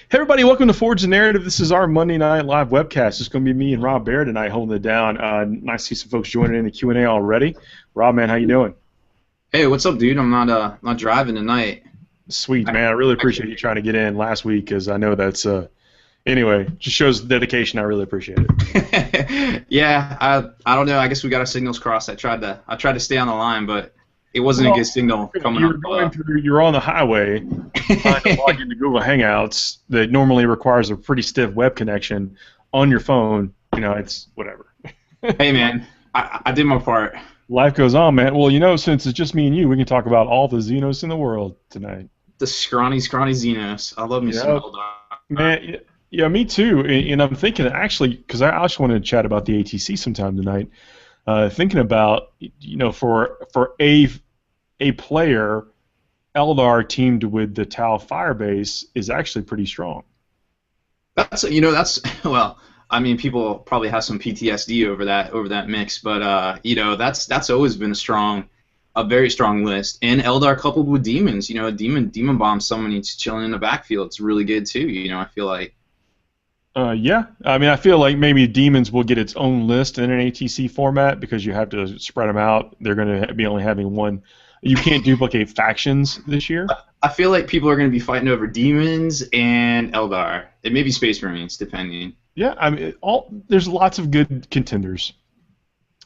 Hey everybody, welcome to Forge the Narrative. This is our Monday Night Live Webcast. It's going to be me and Rob Baird tonight holding it down. Nice to see some folks joining in the Q&A already. Rob, man, how you doing? Hey, what's up, dude? I'm not driving tonight. Sweet, man. I really appreciate you trying to get in last week because I know that's anyway, just shows the dedication. I really appreciate it. Yeah, I don't know. I guess we got our signals crossed. I tried to stay on the line, but it wasn't a good signal coming up. You're on the highway, trying to log into Google Hangouts that normally requires a pretty stiff web connection on your phone. You know, it's whatever. Hey, man, I did my part. Life goes on, man. Well, you know, since it's just me and you, we can talk about all the Xenos in the world tonight. The scrawny Xenos. I love me some Eldar. Man, yeah, me too. And I'm thinking, actually, because I actually wanted to chat about the ATC sometime tonight. Thinking about, you know, for a player, Eldar teamed with the Tau Firebase is actually pretty strong. That's well, I mean, people probably have some PTSD over that mix, but you know, that's always been a very strong list. And Eldar coupled with demons, you know, a demon bomb someone needs chilling in the backfield. It's really good too. You know, I feel like. Yeah, I mean, I feel like maybe demons will get its own list in an ATC format because you have to spread them out. They're going to be only having one. You can't duplicate factions this year. I feel like people are going to be fighting over demons and Eldar. It may be Space Marines, depending. Yeah, I mean, there's lots of good contenders.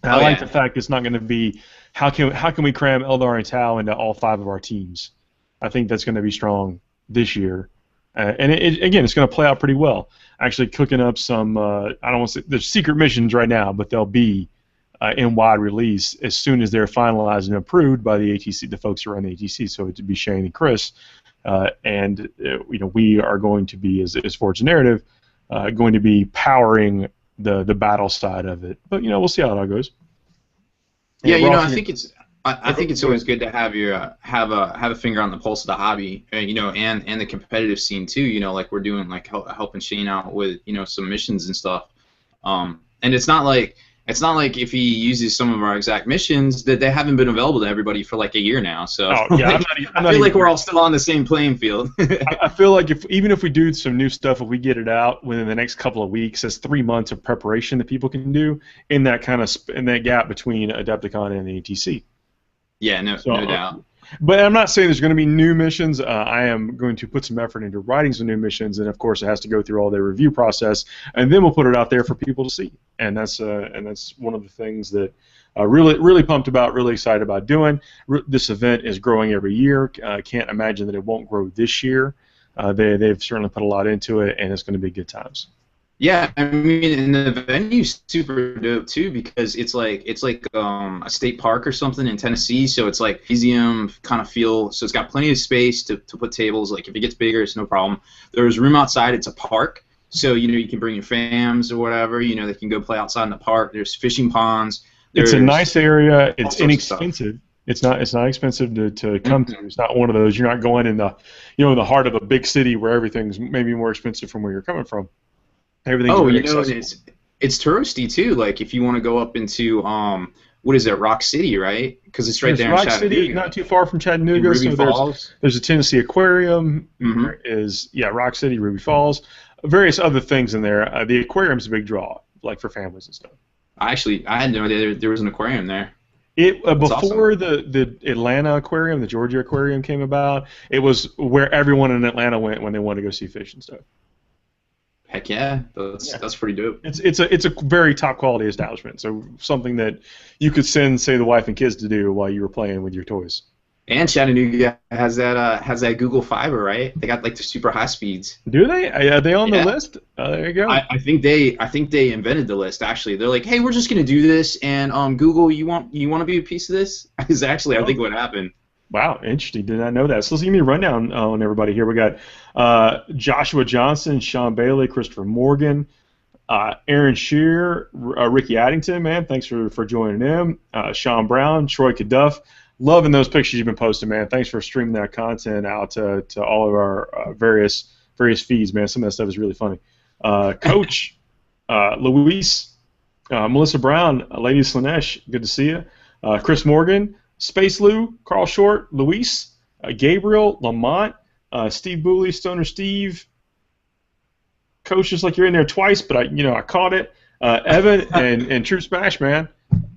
And I like the fact it's not going to be how can we cram Eldar and Tau into all 5 of our teams. I think that's going to be strong this year, and again, it's going to play out pretty well. Actually, cooking up some I don't want to say there's secret missions right now, but they'll be in wide release as soon as they're finalized and approved by the ATC, the folks who run the ATC. So it'd be Shane and Chris, and you know, we are going to be as Forge Narrative. Going to be powering the battle side of it, but you know, we'll see how it all goes. Yeah, you know, I think it's always good to have your have a finger on the pulse of the hobby, you know, and the competitive scene too. You know, like we're doing, like helping Shane out with, you know, some missions and stuff. And it's not like if he uses some of our exact missions that they haven't been available to everybody for like a year now. So yeah, I feel like we're all still on the same playing field. I feel like even if we do some new stuff, if we get it out within the next couple of weeks, that's 3 months of preparation that people can do in that gap between Adepticon and the ATC. Yeah, no doubt. But I'm not saying there's going to be new missions. I am going to put some effort into writing some new missions, and of course it has to go through all their review process, and then we'll put it out there for people to see. And that's one of the things that really pumped about, really excited about doing. This event is growing every year. Can't imagine that it won't grow this year. They've certainly put a lot into it, and it's going to be good times. Yeah, I mean, and the venue's super dope too because it's like a state park or something in Tennessee, so it's like museum kind of feel. So it's got plenty of space to put tables. Like if it gets bigger, it's no problem. There's room outside. It's a park, so you know you can bring your fams or whatever. You know they can go play outside in the park. There's fishing ponds. It's a nice area. It's inexpensive. It's not expensive to come to. It's not one of those. You're not going in the the heart of a big city where everything's maybe more expensive from where you're coming from. Everything's you know, it's touristy too. Like if you want to go up into what is it, Rock City, right? Because it's right there in Chattanooga. Rock City, not too far from Chattanooga. So there's a Tennessee Aquarium. Mm-hmm. There is Rock City, Ruby Falls, various other things in there. The aquarium's a big draw, like for families and stuff. I had no idea there was an aquarium there. Before awesome. the Atlanta Aquarium, the Georgia Aquarium came about, it was where everyone in Atlanta went when they wanted to go see fish and stuff. Heck yeah, that's pretty dope. It's a very top quality establishment, so something that you could send, say, the wife and kids to do while you were playing with your toys. And Chattanooga has that Google Fiber, right? They got like the super high speeds. Do they? Are they on the list? There you go. I think they invented the list. Actually, they're like, hey, we're just gonna do this, and Google, you want to be a piece of this? Is actually I think what happened. Wow, interesting. Did not know that. So let's give me a rundown on everybody here. We got Joshua Johnson, Sean Bailey, Christopher Morgan, Aaron Shear, Ricky Addington, man, thanks for joining him. Sean Brown, Troy Caduff. Loving those pictures you've been posting, man. Thanks for streaming that content out to all of our various feeds, man. Some of that stuff is really funny. Coach, Luis, Melissa Brown, Lady Slanesh, good to see you. Chris Morgan, Space Lou, Carl Short, Luis, Gabriel, Lamont, Steve Booley, Stoner Steve, Coach, just like you're in there twice, but I caught it. Evan and True Smash, man.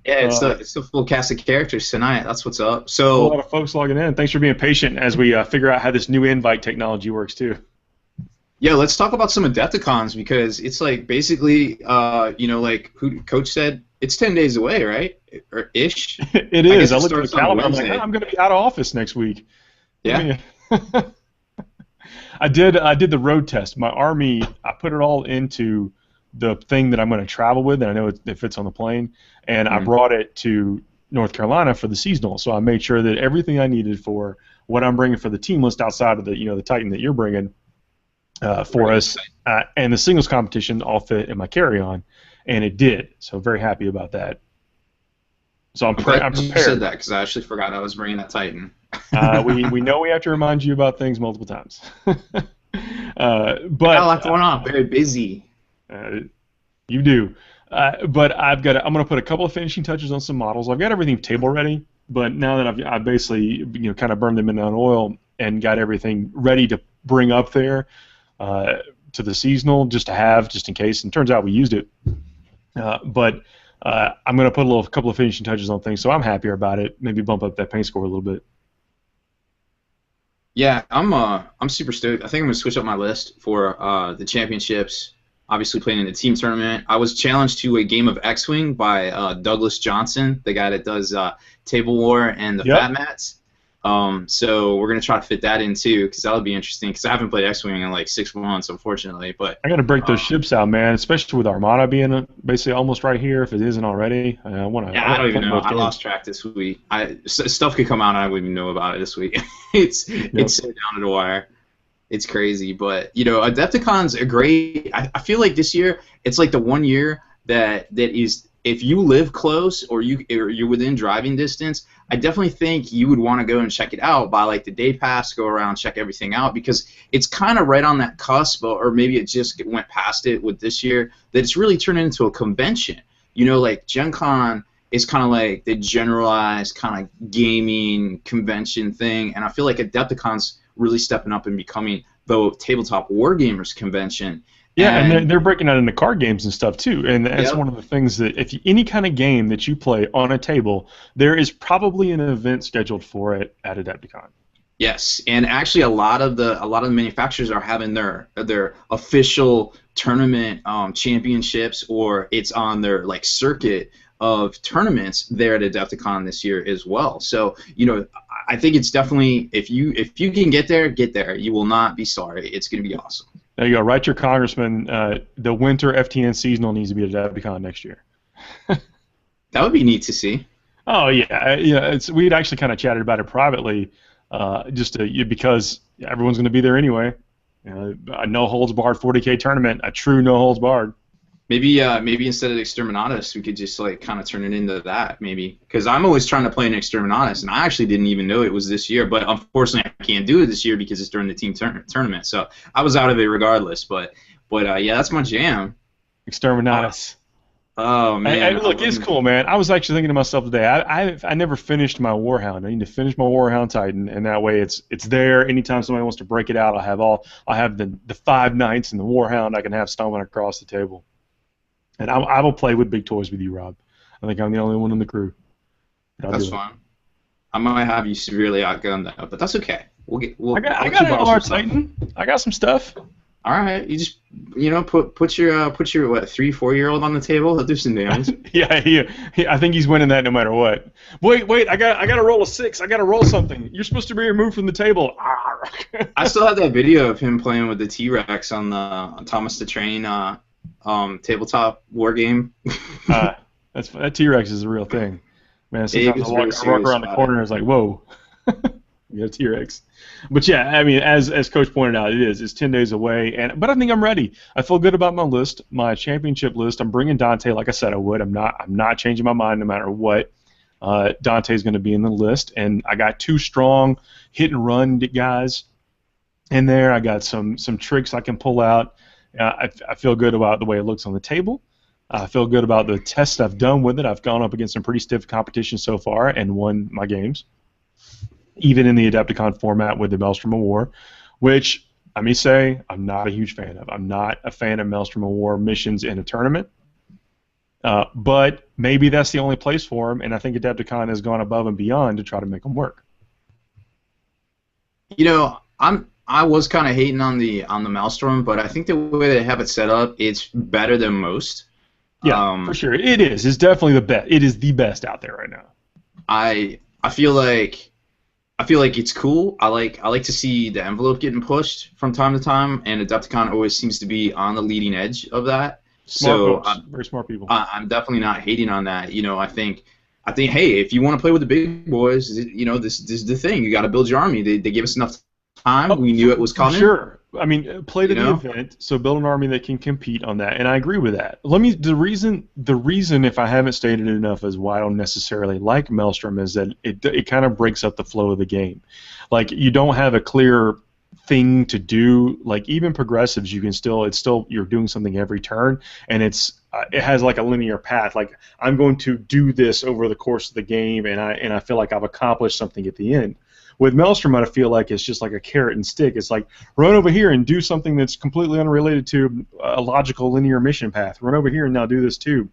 Yeah, it's the full cast of characters tonight. That's what's up. A So lot of folks logging in. Thanks for being patient as we figure out how this new invite technology works too. yeah, let's talk about some Adepticons because it's like basically, like who Coach said, it's 10 days away, right? Or ish. It is. I looked at the starts on calendar. I'm like, Wednesday. I'm going to be out of office next week. Yeah. I did the road test. My army, I put it all into the thing that I'm going to travel with, and I know it fits on the plane. And I brought it to North Carolina for the seasonal. So I made sure that everything I needed for what I'm bringing for the team list outside of the Titan that you're bringing for us and the singles competition all fit in my carry-on, and it did. So very happy about that. So I'm prepared. You said that because I actually forgot I was bringing that Titan. We know we have to remind you about things multiple times. But got a lot going on. Very busy. You do. But I'm going to put a couple of finishing touches on some models. I've got everything table ready, but now that I've basically kind of burned them in on oil and got everything ready to bring up there to the seasonal just in case. And it turns out we used it. But I'm going to put a couple of finishing touches on things, so I'm happier about it. Maybe bump up that paint score a little bit. Yeah, I'm super stoked. I think I'm gonna switch up my list for the championships. Obviously, playing in the team tournament. I was challenged to a game of X-Wing by Douglas Johnson, the guy that does Table War and the Fat Mats. So we're gonna try to fit that in too, because that would be interesting. Because I haven't played X-Wing in like 6 months, unfortunately. But I got to break those ships out, man. Especially with Armada being basically almost right here, if it isn't already. I don't even know. I lost track this week. Stuff could come out and I wouldn't even know about it this week. It's so down to the wire. It's crazy, but Adepticons are great. I feel like this year it's like the one year that is, if you live close or you're within driving distance, I definitely think you would want to go and check it out, buy like the day pass, go around, check everything out, because it's kind of right on that cusp, or maybe it just went past it with this year, that it's really turned into a convention. Like Gen Con is kind of like the generalized kind of gaming convention thing, and I feel like Adepticon's really stepping up and becoming the tabletop wargamers convention. Yeah, and they're breaking out into card games and stuff too, and that's one of the things that any kind of game that you play on a table, there is probably an event scheduled for it at Adepticon. Yes, and actually a lot of the manufacturers are having their official tournament championships, or it's on their like circuit of tournaments there at Adepticon this year as well. So I think it's definitely, if you can get there. You will not be sorry. It's going to be awesome. There you go. Write your congressman. The winter FTN seasonal needs to be at Adepticon next year. That would be neat to see. Oh yeah. We'd actually kind of chatted about it privately, because everyone's going to be there anyway. A no holds barred 40K tournament, a true no holds barred. Maybe instead of Exterminatus, we could just like kind of turn it into that, maybe. Because I'm always trying to play an Exterminatus, and I actually didn't even know it was this year. But unfortunately, I can't do it this year because it's during the team tournament. So I was out of it regardless. But yeah, that's my jam. Exterminatus. Oh man! Look, it's cool, man. I was actually thinking to myself today. I never finished my Warhound. I need to finish my Warhound Titan, and that way it's there. Anytime somebody wants to break it out, I have the 5 knights and the Warhound I can have stomping across the table. And I will play with big toys with you, Rob. I think I'm the only one in the crew. That's fine. I might have you severely outgunned though, but that's okay. I got an LR Titan. I got some stuff. All right, you just put your 3-4-year-old on the table. He'll do some damage. Yeah, I think he's winning that no matter what. Wait, I got to roll a 6. I got to roll something. You're supposed to be removed from the table. I still have that video of him playing with the T-Rex on Thomas the Train tabletop war game. That T-Rex is a real thing, man. Sometimes I walk around the corner and it's like, whoa, you got a T-Rex. But yeah, I mean, as Coach pointed out, it's 10 days away, but I think I'm ready. I feel good about my list, my championship list. I'm bringing Dante, like I said I would. I'm not changing my mind no matter what. Dante's going to be in the list, and I got 2 strong hit and run guys in there. I got some tricks I can pull out. I feel good about the way it looks on the table. I feel good about the tests I've done with it. I've gone up against some pretty stiff competition so far and won my games, even in the Adepticon format with the Maelstrom of War, which I may say I'm not a huge fan of. I'm not a fan of Maelstrom of War missions in a tournament. But maybe that's the only place for them, and I think Adepticon has gone above and beyond to try to make them work. You know, I was kind of hating on the Maelstrom, but I think the way they have it set up, it's better than most. Yeah, for sure, it is. It's definitely the best. It is the best out there right now. I feel like it's cool. I like to see the envelope getting pushed from time to time, and Adepticon always seems to be on the leading edge of that. Smart folks, very smart people. I'm definitely not hating on that. You know, I think, hey, if you want to play with the big boys, you know, this is the thing. You got to build your army. They gave us enough time. We knew it was coming. Sure. I mean, play to the event, so build an army that can compete on that, and I agree with that. The reason, if I haven't stated it enough, as why I don't necessarily like Maelstrom is that it kind of breaks up the flow of the game. Like, you don't have a clear thing to do. Like, even progressives, you're doing something every turn, and it has like a linear path. Like, I'm going to do this over the course of the game, and I feel like I've accomplished something at the end. With Maelstrom, I feel like it's just like a carrot and stick. It's like, run over here and do something that's completely unrelated to a logical linear mission path. Run over here and now do this too.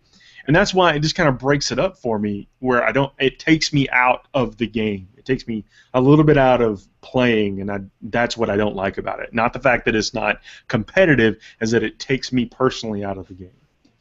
And that's why it just kind of breaks it up for me, where it takes me out of the game. It takes me a little bit out of playing, and that's what I don't like about it. Not the fact that it's not competitive, is that it takes me personally out of the game.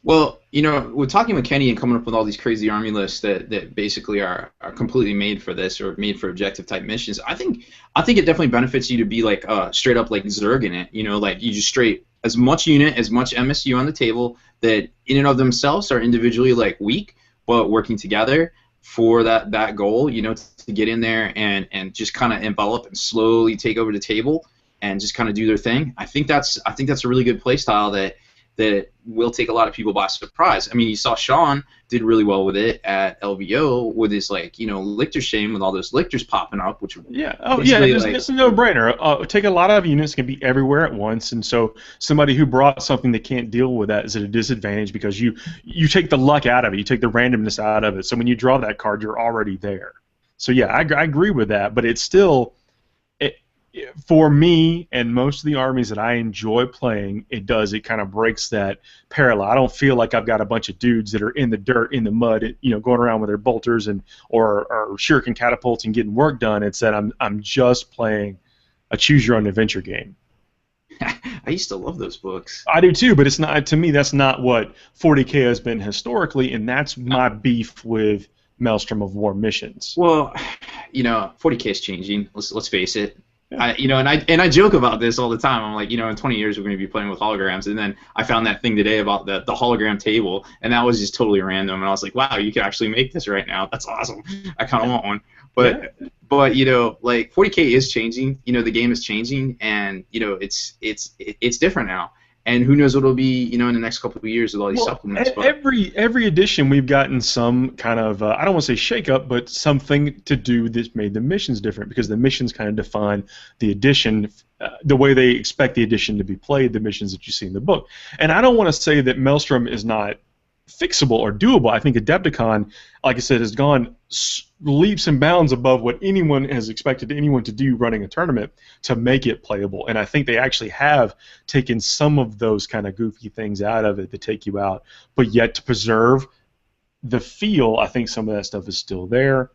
Well, you know, we're talking with Kenny and coming up with all these crazy army lists that basically are completely made for this, or made for objective type missions. I think it definitely benefits you to be like straight up like Zerg in it. You know, like you just straight as much unit, as much MSU on the table that in and of themselves are individually like weak, but working together for that goal. You know, to get in there and just kind of envelop and slowly take over the table and just kind of do their thing. I think that's a really good play style that will take a lot of people by surprise. I mean, you saw Sean did really well with it at LVO with his, like, you know, Lictor Shame with all those Lictors popping up, which it's a no-brainer. Take a lot of units, can be everywhere at once, and so somebody who brought something that can't deal with that is at a disadvantage because you take the luck out of it, you take the randomness out of it. So when you draw that card, you're already there. So yeah, I agree with that, but it's still. For me and most of the armies that I enjoy playing, it kind of breaks that parallel. I don't feel like I've got a bunch of dudes that are in the dirt, in the mud, you know, going around with their bolters or shuriken catapults and getting work done. It's that I'm just playing a choose your own adventure game. I used to love those books. I do too, but it's not, to me, that's not what 40K has been historically, and that's my beef with Maelstrom of War missions. Well, you know, 40K is changing. Let's face it. Yeah. I joke about this all the time. I'm like, you know, in 20 years we're going to be playing with holograms, and then I found that thing today about the hologram table, and that was just totally random. And I was like, wow, you can actually make this right now. That's awesome. I kind of want one. But you know, like 40K is changing. You know, the game is changing, and you know, it's different now. And who knows what it'll be, you know, in the next couple of years with all these supplements. But every edition, we've gotten some kind of, I don't want to say shake-up, but something to do that's made the missions different, because the missions kind of define the edition, the way they expect the edition to be played, the missions that you see in the book. And I don't want to say that Maelstrom is not fixable or doable. I think Adepticon, like I said, has gone leaps and bounds above what anyone has expected anyone to do running a tournament to make it playable. And I think they actually have taken some of those kind of goofy things out of it to take you out, but yet to preserve the feel. I think some of that stuff is still there.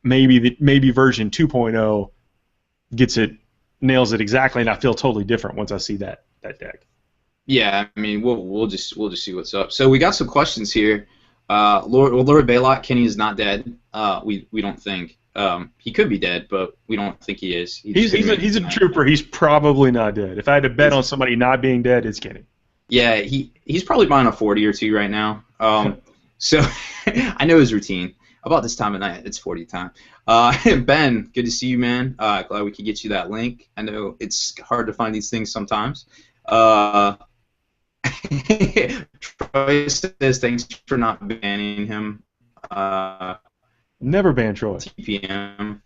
Maybe version 2.0 nails it exactly, and I feel totally different once I see that deck. Yeah, I mean, we'll just see what's up. So we got some questions here. Lord Baylot, Kenny is not dead. We don't think. He could be dead, but we don't think he is. He's a trooper. He's probably not dead. If I had to bet on somebody not being dead, it's Kenny. Yeah, he's probably buying a 40 or 2 right now. So I know his routine. About this time of night, it's 40 time. Ben, good to see you, man. Glad we could get you that link. I know it's hard to find these things sometimes. Troy says thanks for not banning him. Never ban Troy. TPM.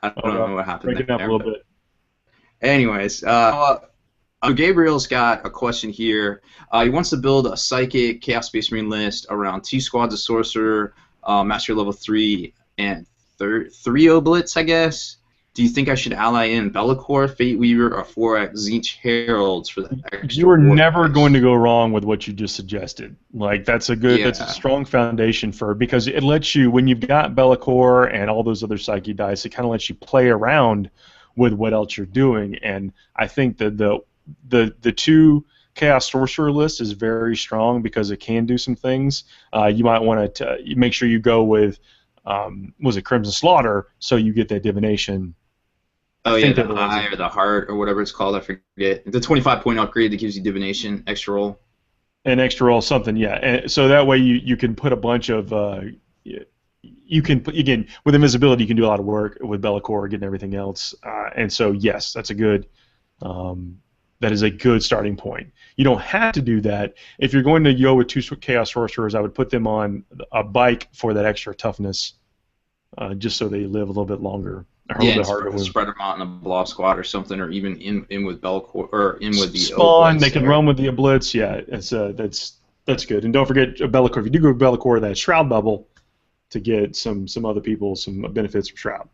I don't know what happened there. Breaking up a little bit. Anyways, Gabriel's got a question here. He wants to build a Psychic Chaos Space Marine list around 2 squads of Sorcerer, Master Level 3, and 3 Oblitz, I guess. Do you think I should ally in Be'lakor, Fate Weaver, or 4X Tzeentch Heralds for the extra You are war never price? going to go wrong with what you just suggested. Like that's a strong foundation because it lets you, when you've got Be'lakor and all those other Psyche dice, it kind of lets you play around with what else you're doing. And I think that the two Chaos Sorcerer list is very strong because it can do some things. You might want to make sure you go with was it Crimson Slaughter, so you get that divination. Oh yeah, the eye or the heart or whatever it's called, I forget. The 25-point upgrade that gives you divination, extra roll. An extra roll, something, yeah. And so that way you can put a bunch of you can put, again, with invisibility you can do a lot of work with Be'lakor getting everything else. And so yes, that's a good that is a good starting point. You don't have to do that. If you're going to go with two Chaos Sorcerers, I would put them on a bike for that extra toughness, just so they live a little bit longer. Or a little bit harder. Spread them out in a blob squad or something, or even in with Be'lakor or in with the spawn. They can run with the Oblitz. Yeah, that's good. And don't forget Be'lakor. If you do go with Be'lakor, that Shroud bubble to get some other people some benefits from Shroud.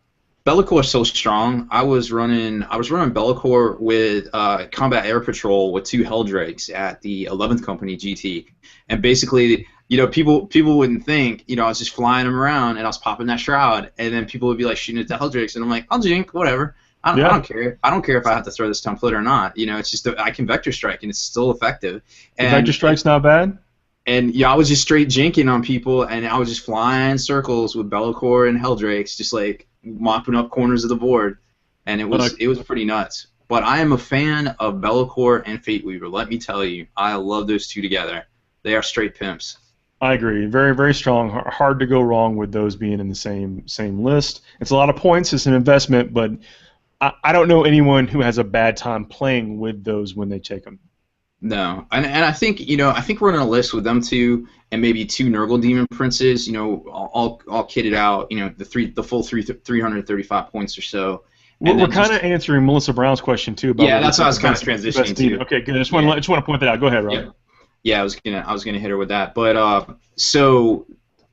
Be'lakor is so strong. I was running Be'lakor with Combat Air Patrol with 2 Helldrakes at the 11th Company GT, and basically, people wouldn't think, I was just flying them around and I was popping that Shroud, and then people would be like shooting at the Helldrakes, and I'm like, I'll jink, whatever. I don't care. I don't care if I have to throw this template or not. It's just I can Vector Strike and it's still effective. And Vector Strike's not bad. And I was just straight jinking on people, and I was just flying circles with Be'lakor and Helldrakes, just like mopping up corners of the board, and it was pretty nuts. But I am a fan of Be'lakor and Fate Weaver. Let me tell you, I love those two together. They are straight pimps. I agree. Very, very strong. Hard to go wrong with those being in the same list. It's a lot of points. It's an investment, but I don't know anyone who has a bad time playing with those when they take them. No, and I think I think running a list with them two and maybe 2 Nurgle Demon Princes, all kitted out, the full 335 points or so. We're kind of answering Melissa Brown's question too. About that's what I was kind of transitioning to. Okay, good. I just want to point that out. Go ahead, Rob. Yeah, I was gonna hit her with that, but so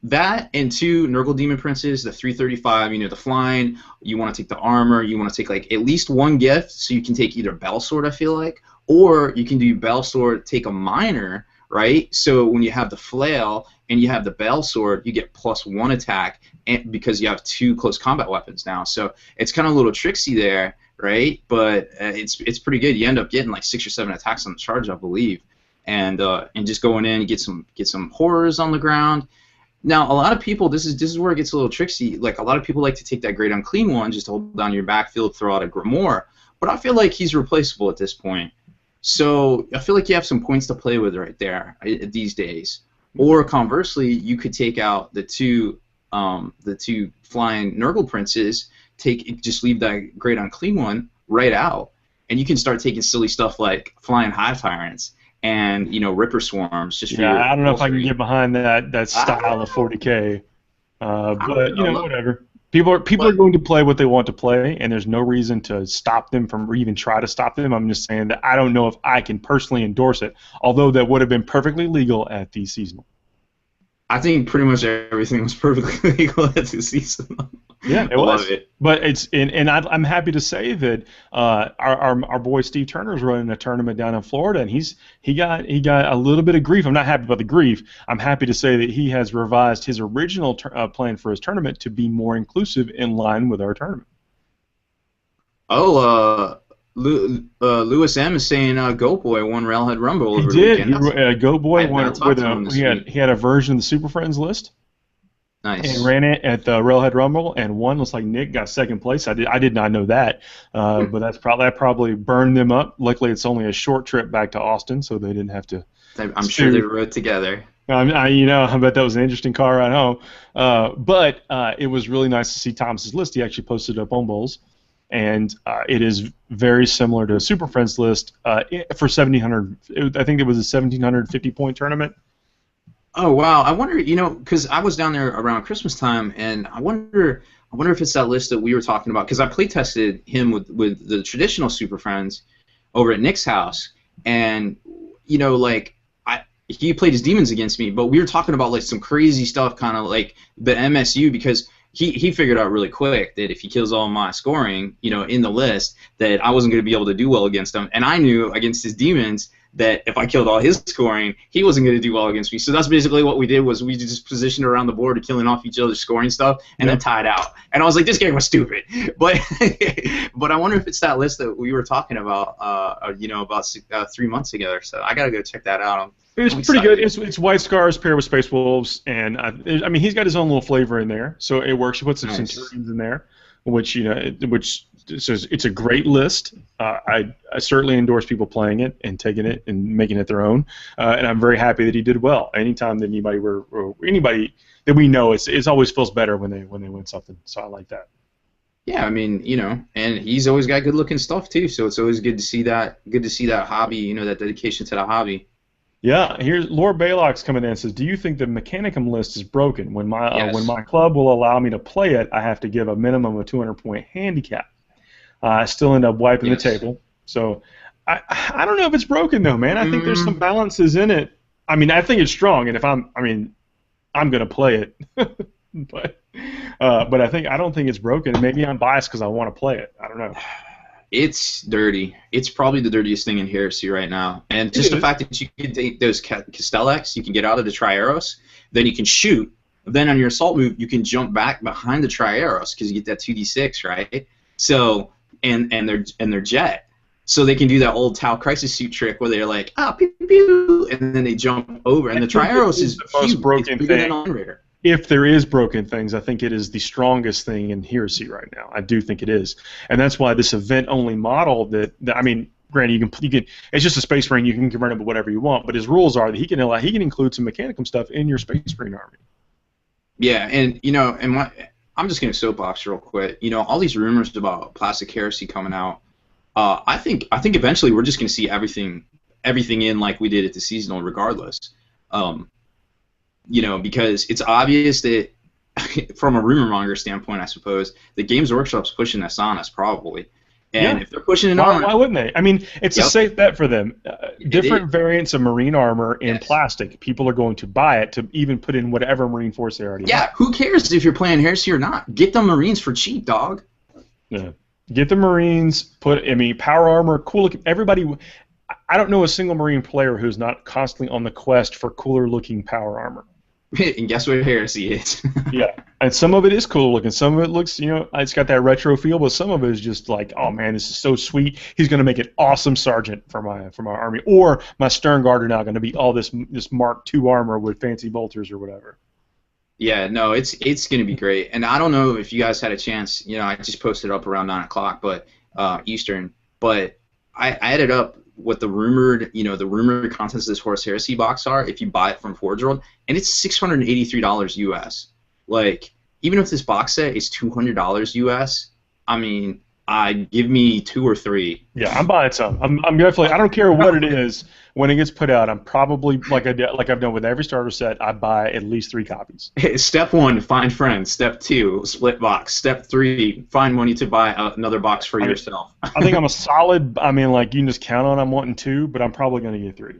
that and 2 Nurgle Demon Princes, the 335, the flying. You want to take the armor. You want to take like at least 1 gift, so you can take either Bellsword, I feel like. Or you can do Bellsword, take a minor, right? So when you have the flail and you have the Bellsword, you get +1 attack, and because you have 2 close combat weapons now. So it's kind of a little tricksy there, right? But it's pretty good. You end up getting like 6 or 7 attacks on the charge, I believe, and just going in and get some horrors on the ground. Now a lot of people, this is where it gets a little tricksy. Like a lot of people like to take that Great Unclean one, just hold down your backfield, throw out a Grimoire. But I feel like he's replaceable at this point. So I feel like you have some points to play with right there these days. Or conversely, you could take out the two flying Nurgle Princes, just leave that Great Unclean one right out, and you can start taking silly stuff like flying Hive Tyrants and Ripper Swarms. I don't know if I can get behind that style of 40K, but whatever. People are going to play what they want to play, and there's no reason to stop them or even try to stop them. I'm just saying that I don't know if I can personally endorse it, although that would have been perfectly legal at the seasonal. I think pretty much everything was perfectly legal at the seasonal. Yeah, it was. But I'm happy to say that our boy Steve Turner is running a tournament down in Florida, and he got a little bit of grief. I'm not happy about the grief. I'm happy to say that he has revised his original plan for his tournament to be more inclusive in line with our tournament. Oh, Lewis M is saying Goat Boy won Railhead Rumble over the weekend. He did. Goat Boy won he had a version of the Super Friends list. Nice. And ran it at the Railhead Rumble and won. Looks like Nick got 2nd place. I did not know that, but that probably burned them up. Luckily, it's only a short trip back to Austin, so they didn't have to. I'm sure they rode together. I bet that was an interesting car ride home. But it was really nice to see Thomas's list. He actually posted it up on Bowls, and it is very similar to a Super Friends list for 1,700. I think it was a 1,750 point tournament. Oh wow! I wonder, because I was down there around Christmas time, and I wonder if it's that list that we were talking about. Because I play tested him with the traditional Super Friends over at Nick's house, and he played his demons against me, but we were talking about like some crazy stuff, kind of like the MSU, because he figured out really quick that if he kills all my scoring, in the list, that I wasn't going to be able to do well against him. And I knew against his demons that if I killed all his scoring, he wasn't going to do well against me. So that's basically what we did, was we just positioned around the board to killing off each other's scoring stuff and then tied out. And I was like, this game was stupid. But but I wonder if it's that list that we were talking about, about 3 months ago. So I got to go check that out. It's pretty good. It's White Scars paired with Space Wolves, and I mean he's got his own little flavor in there, so it works. He puts some Centurions in there, which says it's a great list. I certainly endorse people playing it and taking it and making it their own, and I'm very happy that he did well. Anytime that anybody that we know, it always feels better when they win something. So I like that. Yeah, I mean, and he's always got good-looking stuff too. So it's always good to see that. Good to see that hobby. That dedication to the hobby. Yeah, here's Lord Baylock's coming in and says, do you think the Mechanicum list is broken? When my club will allow me to play it, I have to give a minimum of 200-point handicap. I still end up wiping the table. So I don't know if it's broken though, man. I think there's some balances in it. I mean, I think it's strong, and if I'm gonna play it, but I don't think it's broken. Maybe I'm biased because I want to play it. I don't know. It's dirty. It's probably the dirtiest thing in Heresy right now. And just the fact that you can take those Castellax, you can get out of the Triaros, then you can shoot. Then on your assault move, you can jump back behind the Triaros because you get that 2d6, right? So and they're jet. So they can do that old Tau Crisis Suit trick where they're like, pew, pew, and then they jump over. And the Triaros is the most broken it's bigger than an Raider. If there is broken things, I think it is the strongest thing in Heresy right now. I do think it is, and that's why this event-only model. That I mean, granted, you can. It's just a Space Marine. You can convert it to whatever you want, but his rules are that he can include some Mechanicum stuff in your Space Marine army. Yeah, and I'm just gonna soapbox real quick. All these rumors about Plastic Heresy coming out. I think eventually we're just gonna see everything in like we did at the seasonal, regardless. Because it's obvious that, from a rumor monger standpoint, I suppose, the Games Workshop's pushing this on us probably. And if they're pushing it on... Why wouldn't they? I mean, it's a safe bet for them. Different variants of Marine armor in plastic. People are going to buy it to even put in whatever Marine force they already have. Who cares if you're playing Heresy or not? Get the Marines for cheap, dog. Yeah. Get the Marines, power armor, cool... Everybody... I don't know a single Marine player who's not constantly on the quest for cooler-looking power armor. And guess what Heresy is? Yeah, and some of it is cool looking. Some of it looks, it's got that retro feel, but some of it is just like, oh man, this is so sweet. He's going to make an awesome sergeant for my army, or my Stern Guard are now going to be all this Mark II armor with fancy bolters or whatever. Yeah, no, it's going to be great. And I don't know if you guys had a chance. I just posted it up around 9 o'clock, but Eastern. But I added up what the rumored contents of this Horus Heresy box are if you buy it from Forge World, and it's $683 US. Like, even if this box set is $200 US, I mean, give me 2 or 3. Yeah, I'm buying some. I'm definitely. I don't care what it is. When it gets put out, I'm probably like I've done with every starter set. I buy at least 3 copies. Step 1, find friends. Step 2, split box. Step 3, find money to buy another box for yourself. I think I'm a solid. I mean, like you can just count on I'm wanting 2, but I'm probably going to get 3.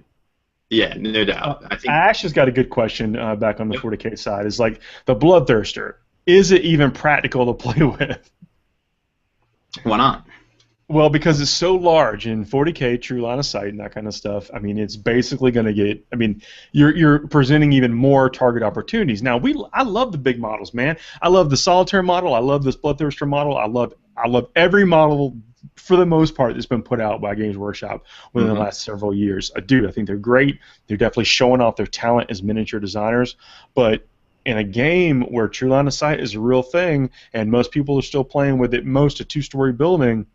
Yeah, no doubt. I think Ash has got a good question back on the 40K side. Is like the Bloodthirster. Is it even practical to play with? Why not? Well, because it's so large in 40K, true line of sight, and that kind of stuff. I mean, it's basically going to get. I mean, you're presenting even more target opportunities. Now, I love the big models, man. I love the Solitaire model. I love this Bloodthirster model. I love every model for the most part that's been put out by Games Workshop within the last several years. I think they're great. They're definitely showing off their talent as miniature designers, but in a game where true line of sight is a real thing, and most people are still playing with at most a 2-story building.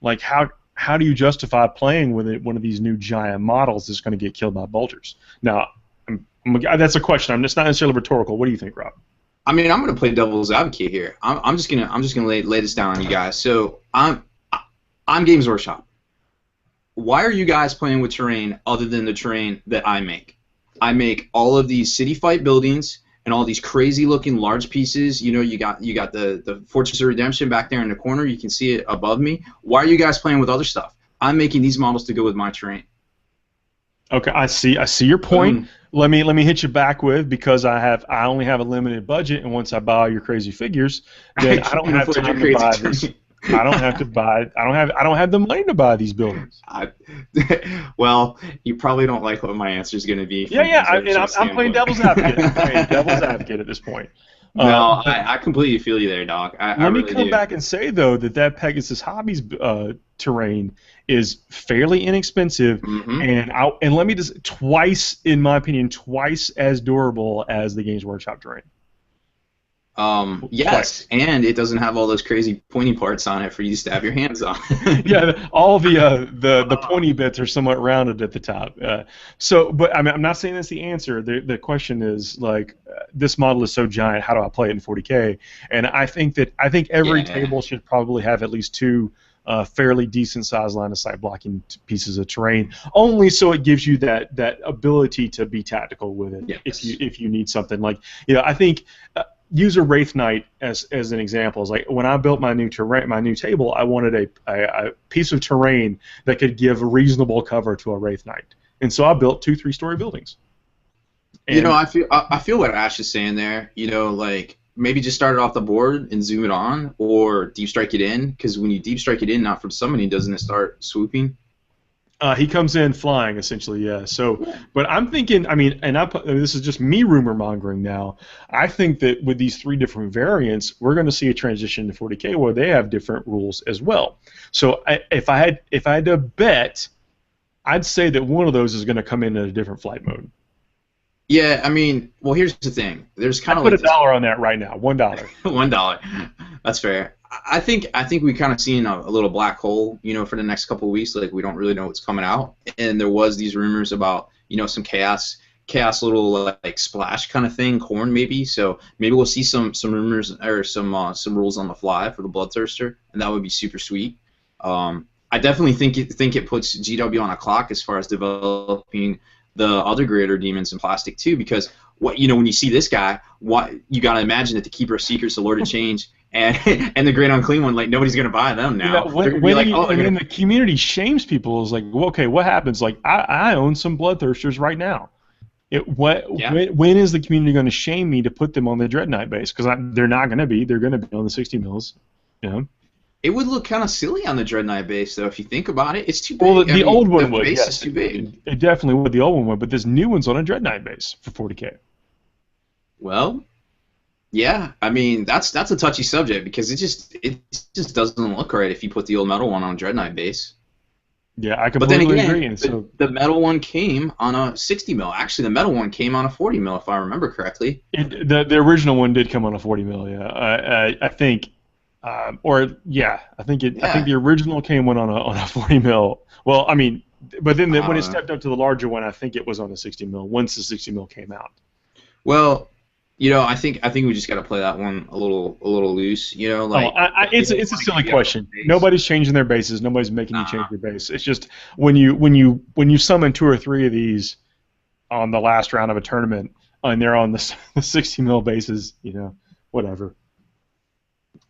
Like, how do you justify playing with one of these new giant models that's going to get killed by bolters? Now, that's a question. I'm just not necessarily rhetorical. What do you think, Rob? I mean, I'm going to play devil's advocate here. I'm just gonna lay this down on you guys. So I'm Games Workshop. Why are you guys playing with terrain other than the terrain that I make? I make all of these city fight buildings and all these crazy looking large pieces. You got the Fortress of Redemption back there in the corner. You can see it above me. Why are you guys playing with other stuff? I'm making these models to go with my terrain. Okay, I see your point. Let me hit you back with, because I only have a limited budget, and once I buy all your crazy figures, then I don't have time to buy this. I don't have to buy. I don't have the money to buy these buildings. Well, you probably don't like what my answer is going to be. Yeah. I'm playing devil's advocate. I'm playing devil's advocate at this point. No, I completely feel you there, Doc. Let me come back and say, though, that Pegasus Hobbies terrain is fairly inexpensive, and let me just in my opinion, twice as durable as the Games Workshop terrain. Yes, and it doesn't have all those crazy pointy parts on it for you to stab your hands on. Yeah, all the pointy bits are somewhat rounded at the top. But I mean, I'm not saying that's the answer. The question is, like, this model is so giant, how do I play it in 40K? And I think every table should probably have at least two fairly decent sized line of sight blocking pieces of terrain, only so it gives you that ability to be tactical with it. Yes. If you need something, like, I think. Use a Wraith Knight as an example. It's like when I built my new table, I wanted a piece of terrain that could give reasonable cover to a Wraith Knight, and so I built 2 3-story buildings. And I feel what Ash is saying there. Like maybe just start it off the board and zoom it on, or deep strike it in, because when you deep strike it in, not from summoning, doesn't it start swooping? He comes in flying, essentially, yeah. So, but I'm thinking, I mean, this is just me rumor mongering now. I think that with these 3 different variants, we're going to see a transition to 40K where they have different rules as well. So, if I had to bet, I'd say that one of those is going to come in a different flight mode. Yeah, I mean, well, here's the thing. There's kind of put $1 on that right now. $1. $1. That's fair. I think we kind of seen a little black hole, for the next couple of weeks. Like, we don't really know what's coming out, and there was these rumors about, some chaos little like splash kind of thing, corn maybe. So maybe we'll see some rumors or some rules on the fly for the Bloodthirster, and that would be super sweet. I definitely think it puts GW on a clock as far as developing the other greater demons in plastic too, because when you see this guy, you got to imagine that the Keeper of Secrets, the Lord of Change, and the Great Unclean One, like, nobody's gonna buy them now. When the community shames people, is like, well, okay, what happens? Like, I own some Bloodthirsters right now. When is the community going to shame me to put them on the Dread Knight base? Because they're not going to be. They're going to be on the 60 mils. It would look kind of silly on the Dread Knight base, though, if you think about it. It's too big. Well, the old one would. The base yes, is too big. It definitely would. The old one would, but this new one's on a Dread Knight base for 40K. Well, yeah, I mean, that's a touchy subject, because it just doesn't look right if you put the old metal one on a Dread Knight base. Yeah, I completely agree. And so the metal one came on a 60 mil. Actually, the metal one came on a 40 mil, if I remember correctly. The original one did come on a 40 mil. Yeah, I think. I think the original came on a 40 mil. Well, I mean, but then when it stepped up to the larger one, I think it was on a 60 mil once the 60 mil came out. Well, I think we just got to play that one a little loose. It's a silly question. Nobody's changing their bases. Nobody's making you change your base. It's just when you summon 2 or 3 of these on the last round of a tournament, and they're on the 60 mil bases, whatever.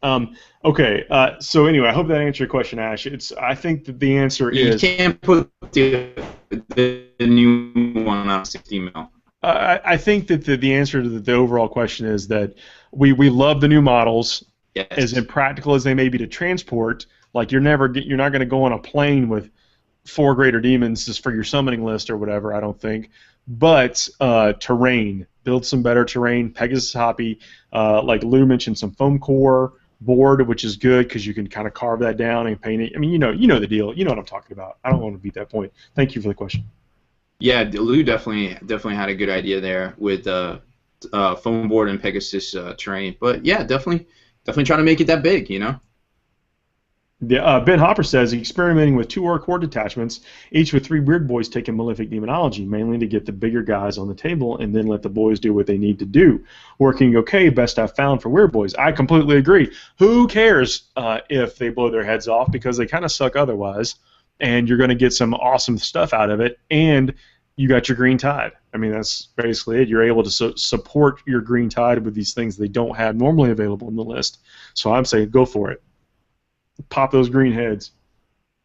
Okay. So anyway, I hope that answered your question, Ash. I think that the answer is you can't put the new one on 60 mil. I think that the answer to the overall question is that we love the new models, yes, as impractical as they may be to transport. Like, you're not going to go on a plane with 4 greater demons just for your summoning list or whatever. I don't think. But terrain, build some better terrain. Pegasus Hoppy, like Lou mentioned, some foam core board, which is good because you can kind of carve that down and paint it. I mean, you know the deal. You know what I'm talking about. I don't want to beat that point. Thank you for the question. Yeah, Lou definitely had a good idea there with foam board and Pegasus terrain. But yeah, definitely trying to make it that big, Ben Hopper says experimenting with 2 Orc Horde detachments, each with 3 Weird Boys taking Malefic Demonology, mainly to get the bigger guys on the table and then let the boys do what they need to do. Working okay, best I've found for Weird Boys. I completely agree. Who cares if they blow their heads off, because they kind of suck otherwise, and you're going to get some awesome stuff out of it, and you got your Green Tide. I mean, that's basically it. You're able to support your Green Tide with these things they don't have normally available in the list. So I'm saying go for it. Pop those green heads.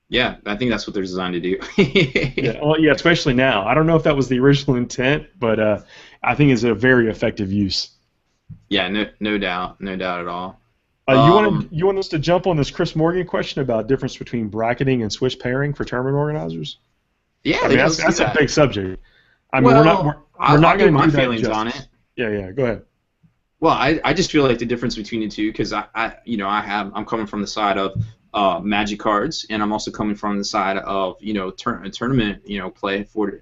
Yeah, I think that's what they're designed to do. Yeah, well, yeah, especially now. I don't know if that was the original intent, but I think it's a very effective use. Yeah, no doubt, no doubt at all. You want us to jump on this Chris Morgan question about difference between bracketing and switch pairing for tournament organizers? Yeah, I mean, let's do that's a that. big subject. I mean, Well, we're I'll not give going to my do that feelings on justice. it. Yeah, yeah. Go ahead. Well, I just feel like the difference between the two, because I'm coming from the side of Magic cards, and I'm also coming from the side of tournament play for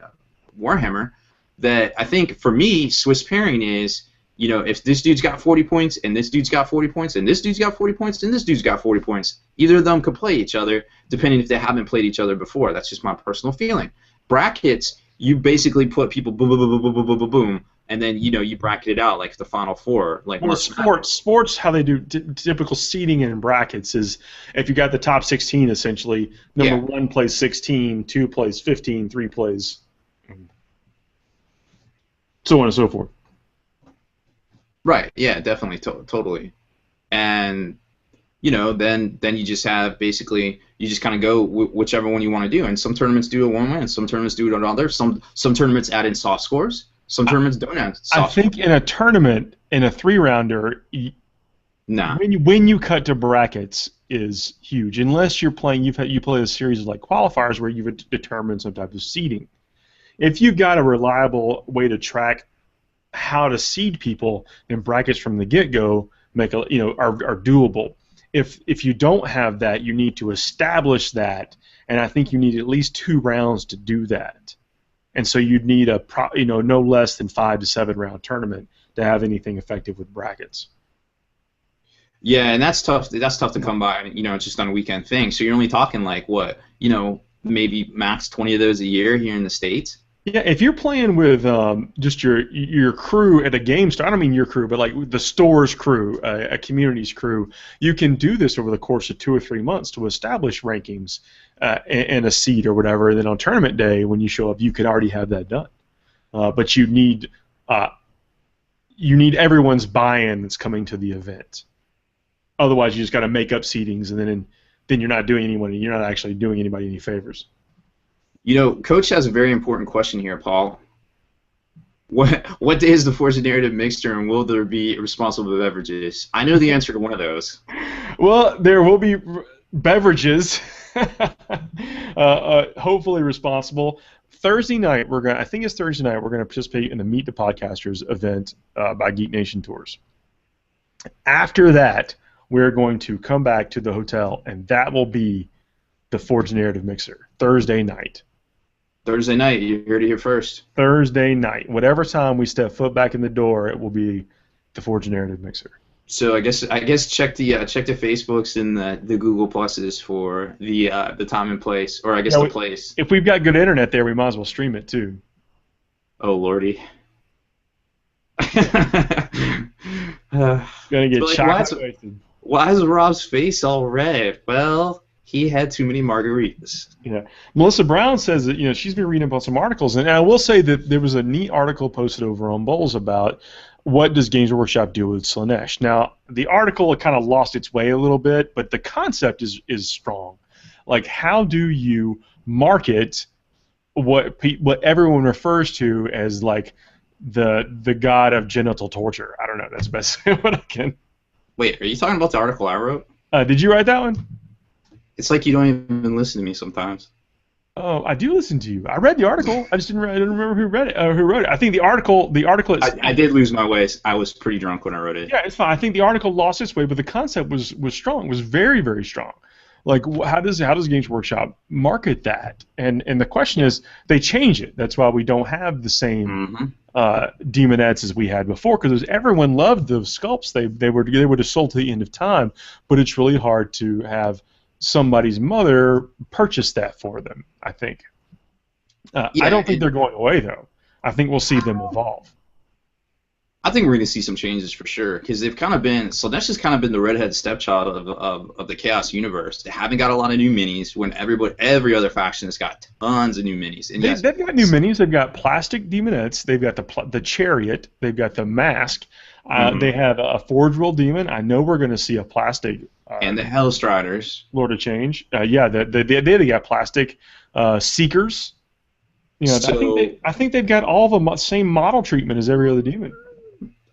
Warhammer. That I think for me, Swiss pairing is if this dude's got 40 points and this dude's got 40 points and this dude's got 40 points and this dude's got 40 points, either of them could play each other depending if they haven't played each other before. That's just my personal feeling. Brackets, you basically put people boom, boom, boom, boom, boom, boom, boom, boom, and then you bracket it out like the Final Four, like Well, sports, how they do typical seeding in brackets is if you got the top 16, essentially, number one plays 16, two plays 15, three plays, so on and so forth. Right. Yeah. Definitely. Totally. And then you just have basically you just kind of go whichever one you want to do. And some tournaments do it one way, and some tournaments do it another. Some tournaments add in soft scores. Some tournaments don't add soft scores. I think in a tournament, in a 3-rounder, nah. when you cut to brackets is huge. Unless you're playing, you play a series of like qualifiers where you've determined some type of seeding. If you've got a reliable way to track how to seed people, then brackets from the get-go are doable. If you don't have that, you need to establish that, and I think you need at least 2 rounds to do that. And so you'd need no less than 5 to 7 round tournament to have anything effective with brackets. Yeah, and that's tough. That's tough to come by. Just on a weekend thing. So you're only talking like what? Maybe max 20 of those a year here in the States. Yeah, if you're playing with just your crew at a game store, I don't mean your crew, but like the store's crew, a community's crew, you can do this over the course of 2 or 3 months to establish rankings and a seed or whatever. And then on tournament day, when you show up, you could already have that done. But you need everyone's buy-in that's coming to the event. Otherwise, you just got to make up seedings, and then you're not doing anyone. You're not actually doing anybody any favors. Coach has a very important question here, Paul. What day is the Forza Narrative Mixture, and will there be responsible beverages? I know the answer to one of those. Well, there will be beverages, hopefully responsible. Thursday night, I think it's Thursday night, we're going to participate in the Meet the Podcasters event by Geek Nation Tours. After that, we're going to come back to the hotel, and that will be the Forza Narrative Mixer, Thursday night. Thursday night, you heard it here first. Thursday night. Whatever time we step foot back in the door, it will be the Forge Narrative Mixer. So I guess check the Facebooks and the Google Pluses for the time and place, or I guess the place. If we've got good internet there, we might as well stream it too. Oh lordy. Gonna get chocolate. Why is Rob's face all red? Well, he had too many margaritas. Yeah. Melissa Brown says that she's been reading about some articles, and I will say that there was a neat article posted over on Bowls about what does Games Workshop do with Slaanesh. Now, the article kind of lost its way a little bit, but the concept is strong. Like, how do you market what everyone refers to as like the god of genital torture? I don't know. That's basically what I can. Wait, are you talking about the article I wrote? Did you write that one? It's like you don't even listen to me sometimes. Oh, I do listen to you. I read the article. I don't remember who read it. Who wrote it? I think the article. I did lose my way. I was pretty drunk when I wrote it. Yeah, it's fine. I think the article lost its way, but the concept was strong. It was very, very strong. Like, how does Games Workshop market that? And the question is, they change it. That's why we don't have the same demonettes as we had before, because everyone loved those sculpts. They would have sold to the end of time, but it's really hard to have somebody's mother purchase that for them, I think. I don't think they're going away, though. I think we'll see them evolve. I think we're going to see some changes for sure, because they've kind of been, Slaanesh has kind of been the redhead stepchild of the Chaos universe. They haven't got a lot of new minis when every other faction has got tons of new minis. And they've got new minis. They've got plastic demonettes. They've got the chariot. They've got the mask. They have a Forge World Demon. I know we're going to see a plastic. And the Hellstriders. Lord of Change. Yeah, they got plastic Seekers. You know, so, I think they've got all the same model treatment as every other demon.